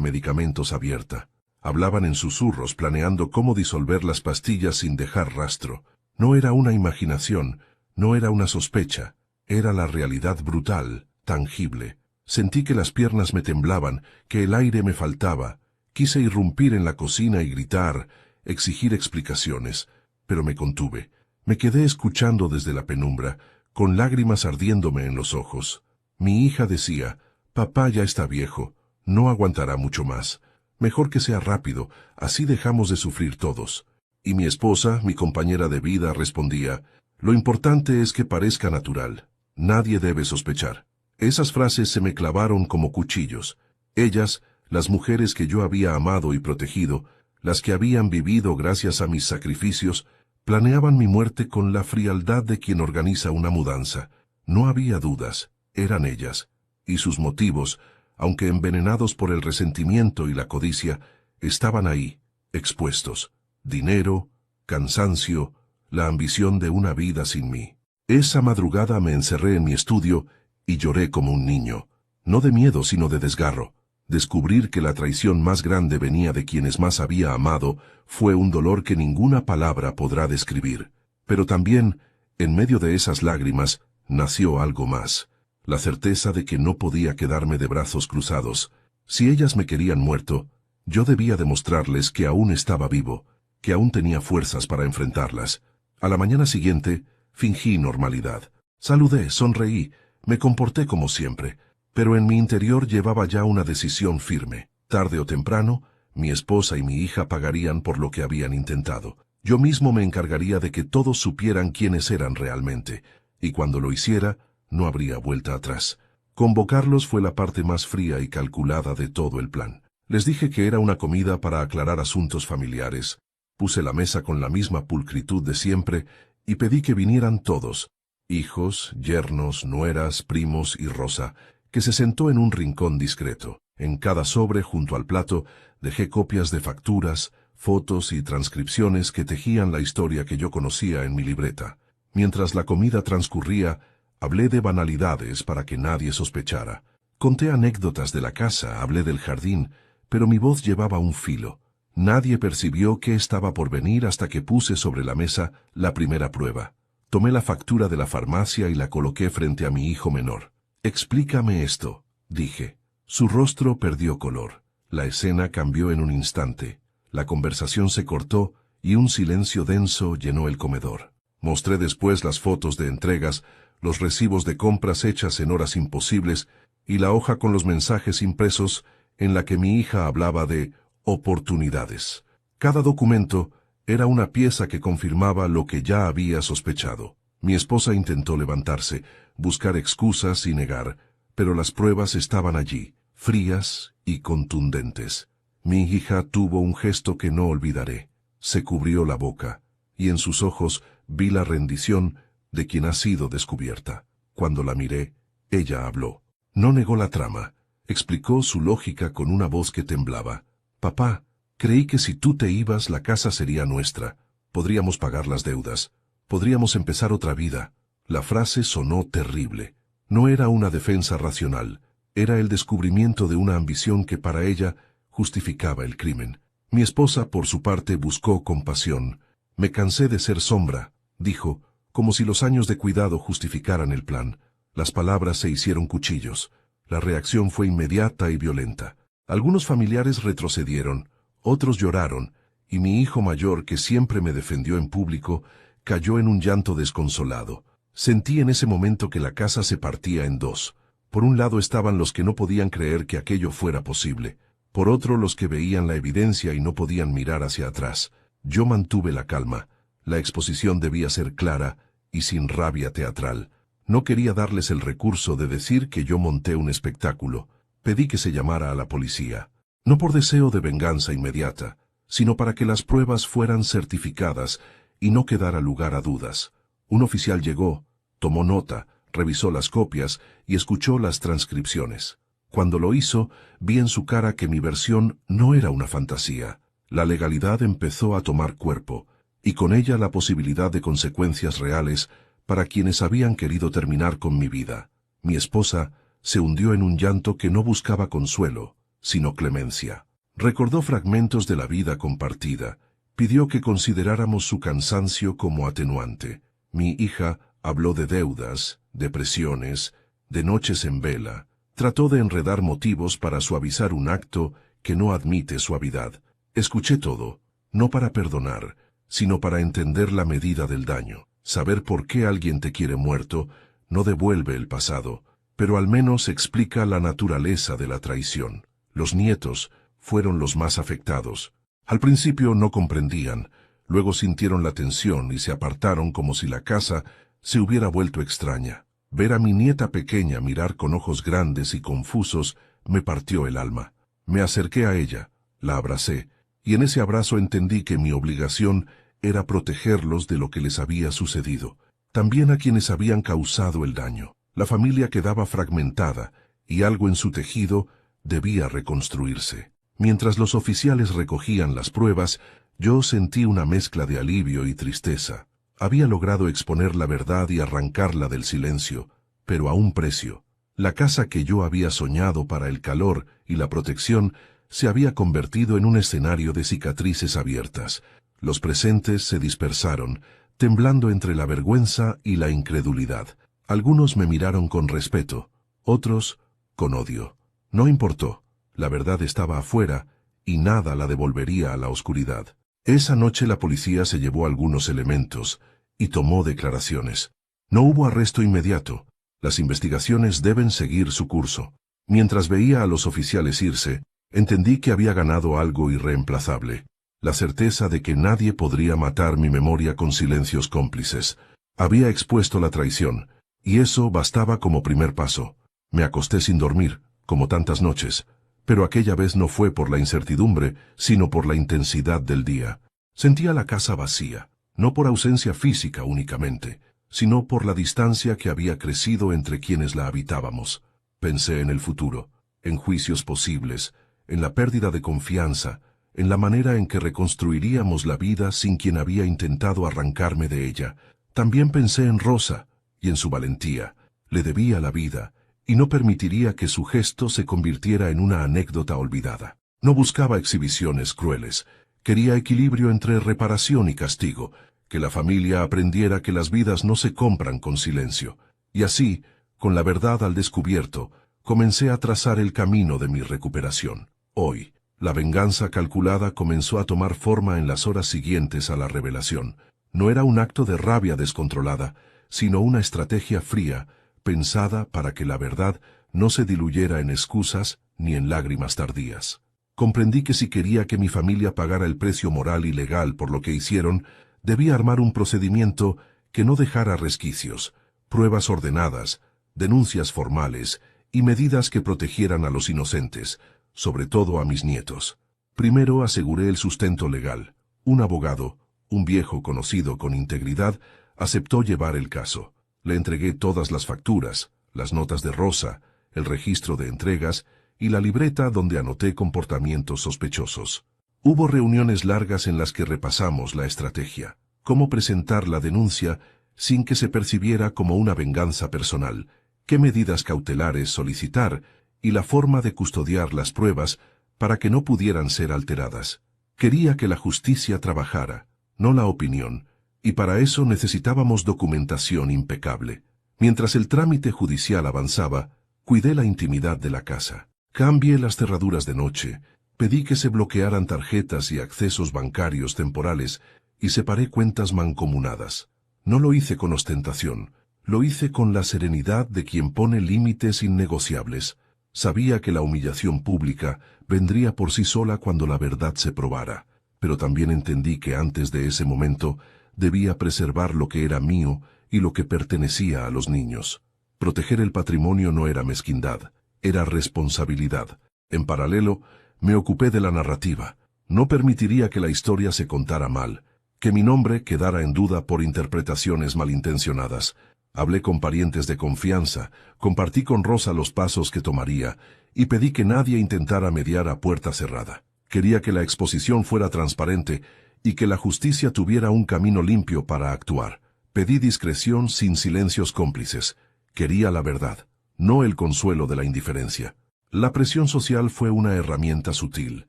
medicamentos abierta. Hablaban en susurros, planeando cómo disolver las pastillas sin dejar rastro. No era una imaginación, no era una sospecha, era la realidad brutal, tangible. Sentí que las piernas me temblaban, que el aire me faltaba. Quise irrumpir en la cocina y gritar, exigir explicaciones, pero me contuve. Me quedé escuchando desde la penumbra, con lágrimas ardiéndome en los ojos. Mi hija decía, «Papá ya está viejo, no aguantará mucho más. Mejor que sea rápido, así dejamos de sufrir todos». Y mi esposa, mi compañera de vida, respondía, «Lo importante es que parezca natural. Nadie debe sospechar». Esas frases se me clavaron como cuchillos. Ellas, las mujeres que yo había amado y protegido, las que habían vivido gracias a mis sacrificios, planeaban mi muerte con la frialdad de quien organiza una mudanza. No había dudas, eran ellas. Y sus motivos, aunque envenenados por el resentimiento y la codicia, estaban ahí, expuestos. Dinero, cansancio, la ambición de una vida sin mí. Esa madrugada me encerré en mi estudio y lloré como un niño, no de miedo sino de desgarro. Descubrir que la traición más grande venía de quienes más había amado fue un dolor que ninguna palabra podrá describir. Pero también, en medio de esas lágrimas, nació algo más. La certeza de que no podía quedarme de brazos cruzados. Si ellas me querían muerto, yo debía demostrarles que aún estaba vivo, que aún tenía fuerzas para enfrentarlas. A la mañana siguiente, fingí normalidad. Saludé, sonreí, me comporté como siempre, pero en mi interior llevaba ya una decisión firme. Tarde o temprano, mi esposa y mi hija pagarían por lo que habían intentado. Yo mismo me encargaría de que todos supieran quiénes eran realmente, y cuando lo hiciera, no habría vuelta atrás. Convocarlos fue la parte más fría y calculada de todo el plan. Les dije que era una comida para aclarar asuntos familiares. Puse la mesa con la misma pulcritud de siempre y pedí que vinieran todos, hijos, yernos, nueras, primos y Rosa, que se sentó en un rincón discreto. En cada sobre junto al plato dejé copias de facturas, fotos y transcripciones que tejían la historia que yo conocía en mi libreta. Mientras la comida transcurría, hablé de banalidades para que nadie sospechara. Conté anécdotas de la casa, hablé del jardín, pero mi voz llevaba un filo. Nadie percibió qué estaba por venir hasta que puse sobre la mesa la primera prueba. Tomé la factura de la farmacia y la coloqué frente a mi hijo menor. «Explícame esto», dije. Su rostro perdió color. La escena cambió en un instante. La conversación se cortó y un silencio denso llenó el comedor. Mostré después las fotos de entregas, los recibos de compras hechas en horas imposibles y la hoja con los mensajes impresos en la que mi hija hablaba de oportunidades. Cada documento era una pieza que confirmaba lo que ya había sospechado. Mi esposa intentó levantarse, buscar excusas y negar, pero las pruebas estaban allí, frías y contundentes. Mi hija tuvo un gesto que no olvidaré. Se cubrió la boca, y en sus ojos vi la rendición de quien ha sido descubierta. Cuando la miré, ella habló. No negó la trama, explicó su lógica con una voz que temblaba. «Papá, creí que si tú te ibas la casa sería nuestra. Podríamos pagar las deudas. Podríamos empezar otra vida». La frase sonó terrible. No era una defensa racional. Era el descubrimiento de una ambición que para ella justificaba el crimen. Mi esposa, por su parte, buscó compasión. «Me cansé de ser sombra», dijo, como si los años de cuidado justificaran el plan. Las palabras se hicieron cuchillos. La reacción fue inmediata y violenta. Algunos familiares retrocedieron, otros lloraron, y mi hijo mayor, que siempre me defendió en público, cayó en un llanto desconsolado. Sentí en ese momento que la casa se partía en dos. Por un lado estaban los que no podían creer que aquello fuera posible. Por otro, los que veían la evidencia y no podían mirar hacia atrás. Yo mantuve la calma. La exposición debía ser clara y sin rabia teatral. No quería darles el recurso de decir que yo monté un espectáculo. Pedí que se llamara a la policía. No por deseo de venganza inmediata, sino para que las pruebas fueran certificadas y no quedara lugar a dudas. Un oficial llegó, tomó nota, revisó las copias y escuchó las transcripciones. Cuando lo hizo, vi en su cara que mi versión no era una fantasía. La legalidad empezó a tomar cuerpo, y con ella la posibilidad de consecuencias reales para quienes habían querido terminar con mi vida. Mi esposa se hundió en un llanto que no buscaba consuelo, sino clemencia. Recordó fragmentos de la vida compartida, pidió que consideráramos su cansancio como atenuante. Mi hija habló de deudas, depresiones, de noches en vela. Trató de enredar motivos para suavizar un acto que no admite suavidad. Escuché todo, no para perdonar, sino para entender la medida del daño. Saber por qué alguien te quiere muerto no devuelve el pasado, pero al menos explica la naturaleza de la traición. Los nietos fueron los más afectados. Al principio no comprendían, luego sintieron la tensión y se apartaron como si la casa se hubiera vuelto extraña. Ver a mi nieta pequeña mirar con ojos grandes y confusos me partió el alma. Me acerqué a ella, la abracé, y en ese abrazo entendí que mi obligación era protegerlos de lo que les había sucedido, también a quienes habían causado el daño. La familia quedaba fragmentada, y algo en su tejido debía reconstruirse. Mientras los oficiales recogían las pruebas, yo sentí una mezcla de alivio y tristeza. Había logrado exponer la verdad y arrancarla del silencio, pero a un precio. La casa que yo había soñado para el calor y la protección se había convertido en un escenario de cicatrices abiertas. Los presentes se dispersaron, temblando entre la vergüenza y la incredulidad. Algunos me miraron con respeto, otros con odio. No importó, la verdad estaba afuera y nada la devolvería a la oscuridad. Esa noche la policía se llevó algunos elementos y tomó declaraciones. No hubo arresto inmediato. Las investigaciones deben seguir su curso. Mientras veía a los oficiales irse, entendí que había ganado algo irreemplazable. La certeza de que nadie podría matar mi memoria con silencios cómplices. Había expuesto la traición, y eso bastaba como primer paso. Me acosté sin dormir, como tantas noches, pero aquella vez no fue por la incertidumbre, sino por la intensidad del día. Sentía la casa vacía, no por ausencia física únicamente, sino por la distancia que había crecido entre quienes la habitábamos. Pensé en el futuro, en juicios posibles, en la pérdida de confianza, en la manera en que reconstruiríamos la vida sin quien había intentado arrancarme de ella. También pensé en Rosa y en su valentía. Le debía la vida, y no permitiría que su gesto se convirtiera en una anécdota olvidada. No buscaba exhibiciones crueles. Quería equilibrio entre reparación y castigo, que la familia aprendiera que las vidas no se compran con silencio. Y así, con la verdad al descubierto, comencé a trazar el camino de mi recuperación. Hoy, la venganza calculada comenzó a tomar forma en las horas siguientes a la revelación. No era un acto de rabia descontrolada, sino una estrategia fría, pensada para que la verdad no se diluyera en excusas ni en lágrimas tardías. Comprendí que si quería que mi familia pagara el precio moral y legal por lo que hicieron, debía armar un procedimiento que no dejara resquicios, pruebas ordenadas, denuncias formales y medidas que protegieran a los inocentes, sobre todo a mis nietos. Primero aseguré el sustento legal. Un abogado, un viejo conocido con integridad, aceptó llevar el caso. Le entregué todas las facturas, las notas de Rosa, el registro de entregas y la libreta donde anoté comportamientos sospechosos. Hubo reuniones largas en las que repasamos la estrategia, cómo presentar la denuncia sin que se percibiera como una venganza personal, qué medidas cautelares solicitar y la forma de custodiar las pruebas para que no pudieran ser alteradas. Quería que la justicia trabajara, no la opinión, y para eso necesitábamos documentación impecable. Mientras el trámite judicial avanzaba, cuidé la intimidad de la casa. Cambié las cerraduras de noche, pedí que se bloquearan tarjetas y accesos bancarios temporales y separé cuentas mancomunadas. No lo hice con ostentación, lo hice con la serenidad de quien pone límites innegociables. Sabía que la humillación pública vendría por sí sola cuando la verdad se probara, pero también entendí que antes de ese momento debía preservar lo que era mío y lo que pertenecía a los niños. Proteger el patrimonio no era mezquindad, era responsabilidad. En paralelo, me ocupé de la narrativa. No permitiría que la historia se contara mal, que mi nombre quedara en duda por interpretaciones malintencionadas. Hablé con parientes de confianza, compartí con Rosa los pasos que tomaría y pedí que nadie intentara mediar a puerta cerrada. Quería que la exposición fuera transparente y que la justicia tuviera un camino limpio para actuar. Pedí discreción sin silencios cómplices. Quería la verdad, no el consuelo de la indiferencia. La presión social fue una herramienta sutil.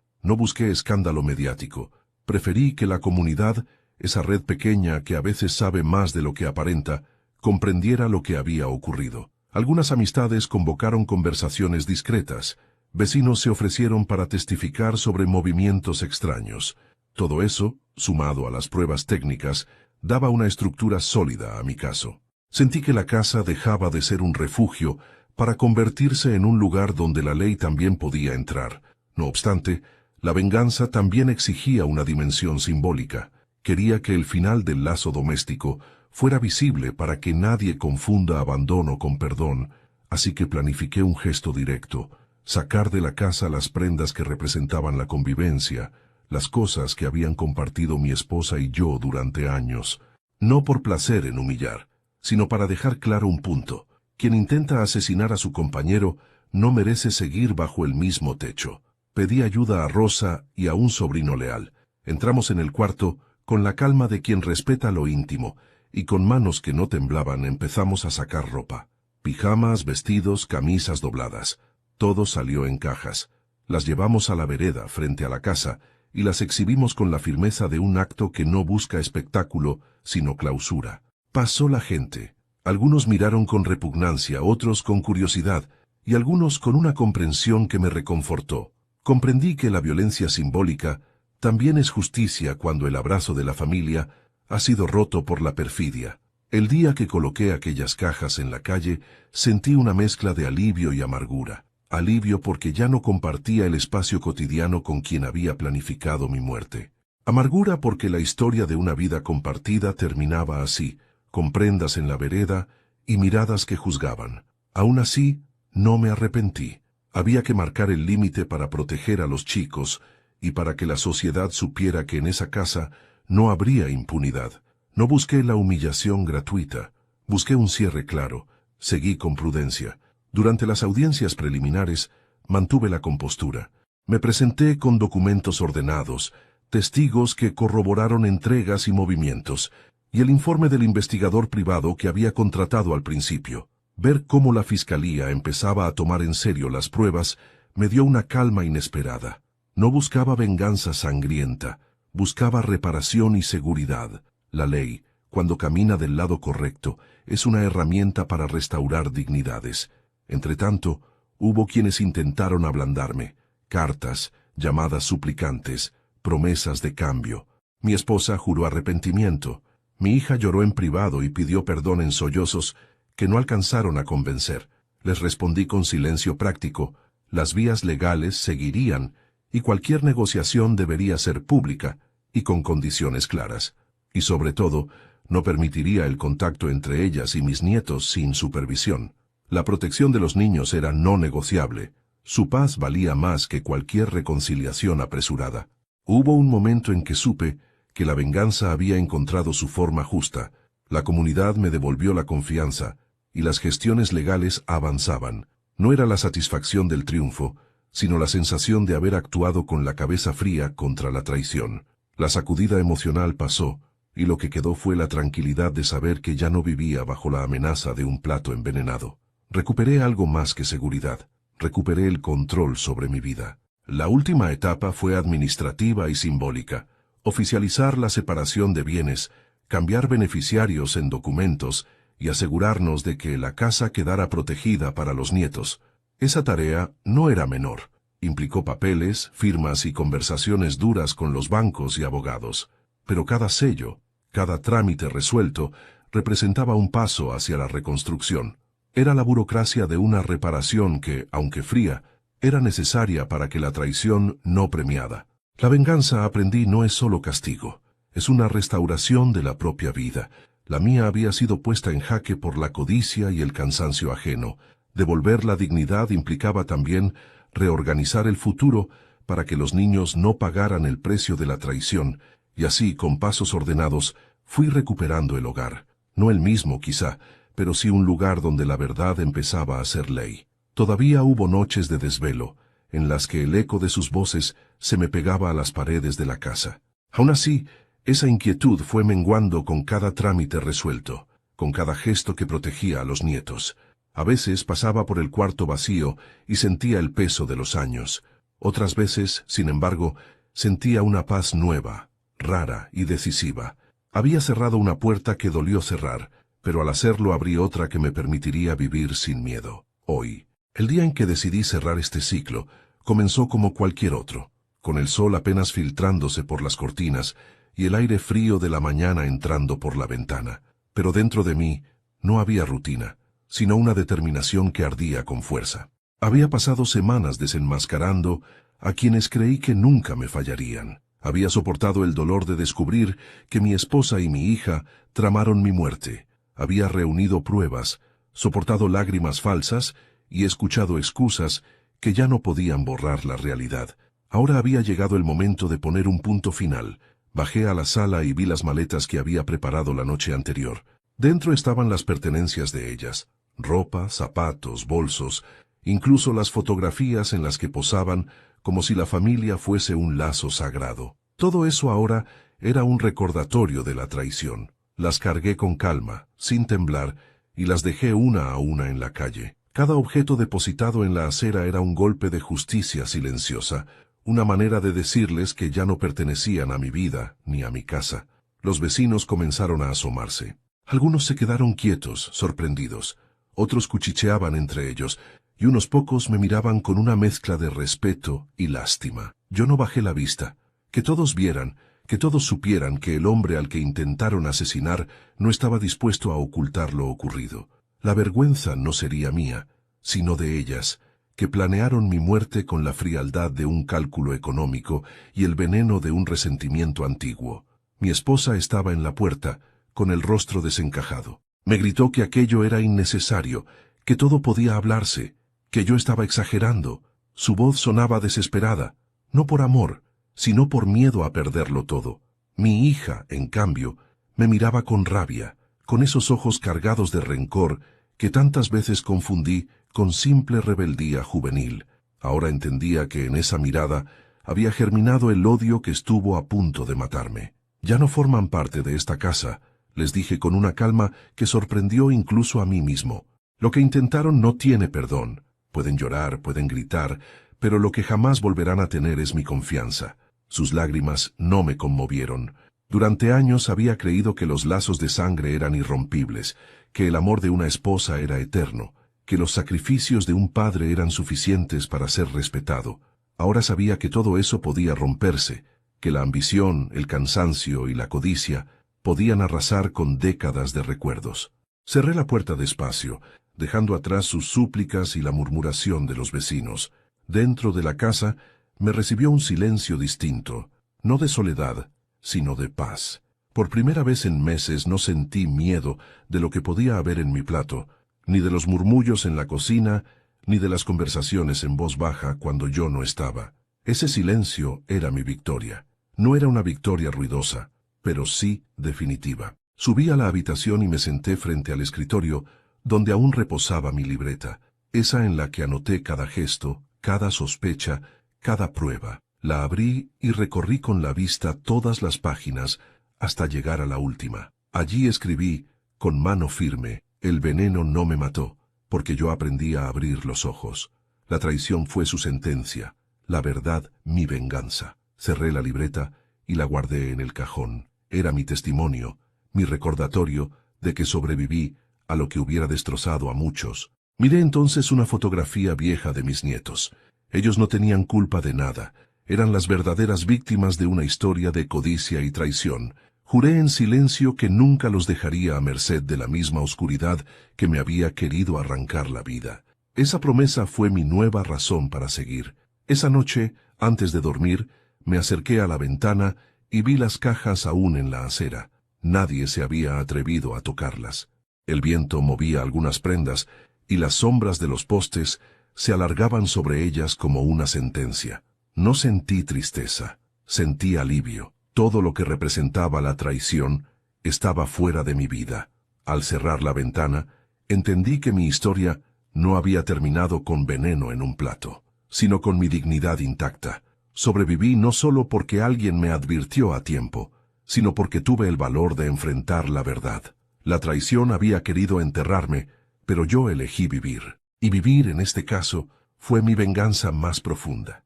No busqué escándalo mediático. Preferí que la comunidad, esa red pequeña que a veces sabe más de lo que aparenta, comprendiera lo que había ocurrido. Algunas amistades convocaron conversaciones discretas. Vecinos se ofrecieron para testificar sobre movimientos extraños. Todo eso, sumado a las pruebas técnicas, daba una estructura sólida a mi caso. Sentí que la casa dejaba de ser un refugio para convertirse en un lugar donde la ley también podía entrar. No obstante, la venganza también exigía una dimensión simbólica. Quería que el final del lazo doméstico fuera visible para que nadie confunda abandono con perdón, así que planifiqué un gesto directo: sacar de la casa las prendas que representaban la convivencia, las cosas que habían compartido mi esposa y yo durante años, no por placer en humillar, sino para dejar claro un punto: quien intenta asesinar a su compañero no merece seguir bajo el mismo techo. Pedí ayuda a Rosa y a un sobrino leal. Entramos en el cuarto con la calma de quien respeta lo íntimo, y con manos que no temblaban empezamos a sacar ropa. Pijamas, vestidos, camisas dobladas. Todo salió en cajas. Las llevamos a la vereda frente a la casa y las exhibimos con la firmeza de un acto que no busca espectáculo, sino clausura. Pasó la gente. Algunos miraron con repugnancia, otros con curiosidad, y algunos con una comprensión que me reconfortó. Comprendí que la violencia simbólica también es justicia cuando el abrazo de la familia ha sido roto por la perfidia. El día que coloqué aquellas cajas en la calle, sentí una mezcla de alivio y amargura. Alivio porque ya no compartía el espacio cotidiano con quien había planificado mi muerte. Amargura porque la historia de una vida compartida terminaba así, con prendas en la vereda y miradas que juzgaban. Aún así, no me arrepentí. Había que marcar el límite para proteger a los chicos y para que la sociedad supiera que en esa casa no habría impunidad. No busqué la humillación gratuita, busqué un cierre claro, seguí con prudencia. Durante las audiencias preliminares, mantuve la compostura. Me presenté con documentos ordenados, testigos que corroboraron entregas y movimientos, y el informe del investigador privado que había contratado al principio. Ver cómo la fiscalía empezaba a tomar en serio las pruebas me dio una calma inesperada. No buscaba venganza sangrienta, buscaba reparación y seguridad. La ley, cuando camina del lado correcto, es una herramienta para restaurar dignidades. Entretanto, hubo quienes intentaron ablandarme: cartas, llamadas suplicantes, promesas de cambio. Mi esposa juró arrepentimiento. Mi hija lloró en privado y pidió perdón en sollozos que no alcanzaron a convencer. Les respondí con silencio práctico: las vías legales seguirían y cualquier negociación debería ser pública y con condiciones claras. Y sobre todo, no permitiría el contacto entre ellas y mis nietos sin supervisión. La protección de los niños era no negociable. Su paz valía más que cualquier reconciliación apresurada. Hubo un momento en que supe que la venganza había encontrado su forma justa. La comunidad me devolvió la confianza, y las gestiones legales avanzaban. No era la satisfacción del triunfo, sino la sensación de haber actuado con la cabeza fría contra la traición. La sacudida emocional pasó, y lo que quedó fue la tranquilidad de saber que ya no vivía bajo la amenaza de un plato envenenado. Recuperé algo más que seguridad. Recuperé el control sobre mi vida. La última etapa fue administrativa y simbólica: oficializar la separación de bienes, cambiar beneficiarios en documentos y asegurarnos de que la casa quedara protegida para los nietos. Esa tarea no era menor. Implicó papeles, firmas y conversaciones duras con los bancos y abogados. Pero cada sello, cada trámite resuelto, representaba un paso hacia la reconstrucción. Era la burocracia de una reparación que, aunque fría, era necesaria para que la traición no premiada. La venganza, aprendí, no es solo castigo, es una restauración de la propia vida. La mía había sido puesta en jaque por la codicia y el cansancio ajeno. Devolver la dignidad implicaba también reorganizar el futuro para que los niños no pagaran el precio de la traición, y así, con pasos ordenados, fui recuperando el hogar. No el mismo, quizá, pero sí un lugar donde la verdad empezaba a ser ley. Todavía hubo noches de desvelo, en las que el eco de sus voces se me pegaba a las paredes de la casa. Aún así, esa inquietud fue menguando con cada trámite resuelto, con cada gesto que protegía a los nietos. A veces pasaba por el cuarto vacío y sentía el peso de los años. Otras veces, sin embargo, sentía una paz nueva, rara y decisiva. Había cerrado una puerta que dolió cerrar, pero al hacerlo abrí otra que me permitiría vivir sin miedo. Hoy, el día en que decidí cerrar este ciclo, comenzó como cualquier otro, con el sol apenas filtrándose por las cortinas y el aire frío de la mañana entrando por la ventana. Pero dentro de mí no había rutina, sino una determinación que ardía con fuerza. Había pasado semanas desenmascarando a quienes creí que nunca me fallarían. Había soportado el dolor de descubrir que mi esposa y mi hija tramaron mi muerte. Había reunido pruebas, soportado lágrimas falsas y escuchado excusas que ya no podían borrar la realidad. Ahora había llegado el momento de poner un punto final. Bajé a la sala y vi las maletas que había preparado la noche anterior. Dentro estaban las pertenencias de ellas: ropa, zapatos, bolsos, incluso las fotografías en las que posaban como si la familia fuese un lazo sagrado. Todo eso ahora era un recordatorio de la traición. Las cargué con calma, sin temblar, y las dejé una a una en la calle. Cada objeto depositado en la acera era un golpe de justicia silenciosa, una manera de decirles que ya no pertenecían a mi vida ni a mi casa. Los vecinos comenzaron a asomarse. Algunos se quedaron quietos, sorprendidos. Otros cuchicheaban entre ellos, y unos pocos me miraban con una mezcla de respeto y lástima. Yo no bajé la vista. Que todos vieran, que todos supieran que el hombre al que intentaron asesinar no estaba dispuesto a ocultar lo ocurrido. La vergüenza no sería mía, sino de ellas, que planearon mi muerte con la frialdad de un cálculo económico y el veneno de un resentimiento antiguo. Mi esposa estaba en la puerta, con el rostro desencajado. Me gritó que aquello era innecesario, que todo podía hablarse, que yo estaba exagerando. Su voz sonaba desesperada, no por amor, sino por miedo a perderlo todo. Mi hija, en cambio, me miraba con rabia, con esos ojos cargados de rencor que tantas veces confundí con simple rebeldía juvenil. Ahora entendía que en esa mirada había germinado el odio que estuvo a punto de matarme. Ya no forman parte de esta casa, les dije con una calma que sorprendió incluso a mí mismo. Lo que intentaron no tiene perdón. Pueden llorar, pueden gritar, pero lo que jamás volverán a tener es mi confianza. Sus lágrimas no me conmovieron. Durante años había creído que los lazos de sangre eran irrompibles, que el amor de una esposa era eterno, que los sacrificios de un padre eran suficientes para ser respetado. Ahora sabía que todo eso podía romperse, que la ambición, el cansancio y la codicia podían arrasar con décadas de recuerdos. Cerré la puerta despacio, dejando atrás sus súplicas y la murmuración de los vecinos. Dentro de la casa me recibió un silencio distinto, no de soledad, sino de paz. Por primera vez en meses no sentí miedo de lo que podía haber en mi plato, ni de los murmullos en la cocina, ni de las conversaciones en voz baja cuando yo no estaba. Ese silencio era mi victoria. No era una victoria ruidosa, pero sí definitiva. Subí a la habitación y me senté frente al escritorio, donde aún reposaba mi libreta, esa en la que anoté cada gesto, cada sospecha, cada prueba. La abrí y recorrí con la vista todas las páginas hasta llegar a la última. Allí escribí, con mano firme: el veneno no me mató, porque yo aprendí a abrir los ojos. La traición fue su sentencia, la verdad mi venganza. Cerré la libreta y la guardé en el cajón. Era mi testimonio, mi recordatorio de que sobreviví a lo que hubiera destrozado a muchos. Miré entonces una fotografía vieja de mis nietos. Ellos no tenían culpa de nada. Eran las verdaderas víctimas de una historia de codicia y traición. Juré en silencio que nunca los dejaría a merced de la misma oscuridad que me había querido arrancar la vida. Esa promesa fue mi nueva razón para seguir. Esa noche, antes de dormir, me acerqué a la ventana y vi las cajas aún en la acera. Nadie se había atrevido a tocarlas. El viento movía algunas prendas y las sombras de los postes se alargaban sobre ellas como una sentencia. No sentí tristeza, sentí alivio. Todo lo que representaba la traición estaba fuera de mi vida. Al cerrar la ventana, entendí que mi historia no había terminado con veneno en un plato. sino con mi dignidad intacta. Sobreviví no solo porque alguien me advirtió a tiempo, sino porque tuve el valor de enfrentar la verdad. La traición había querido enterrarme, pero yo elegí vivir. Y vivir, en este caso, fue mi venganza más profunda.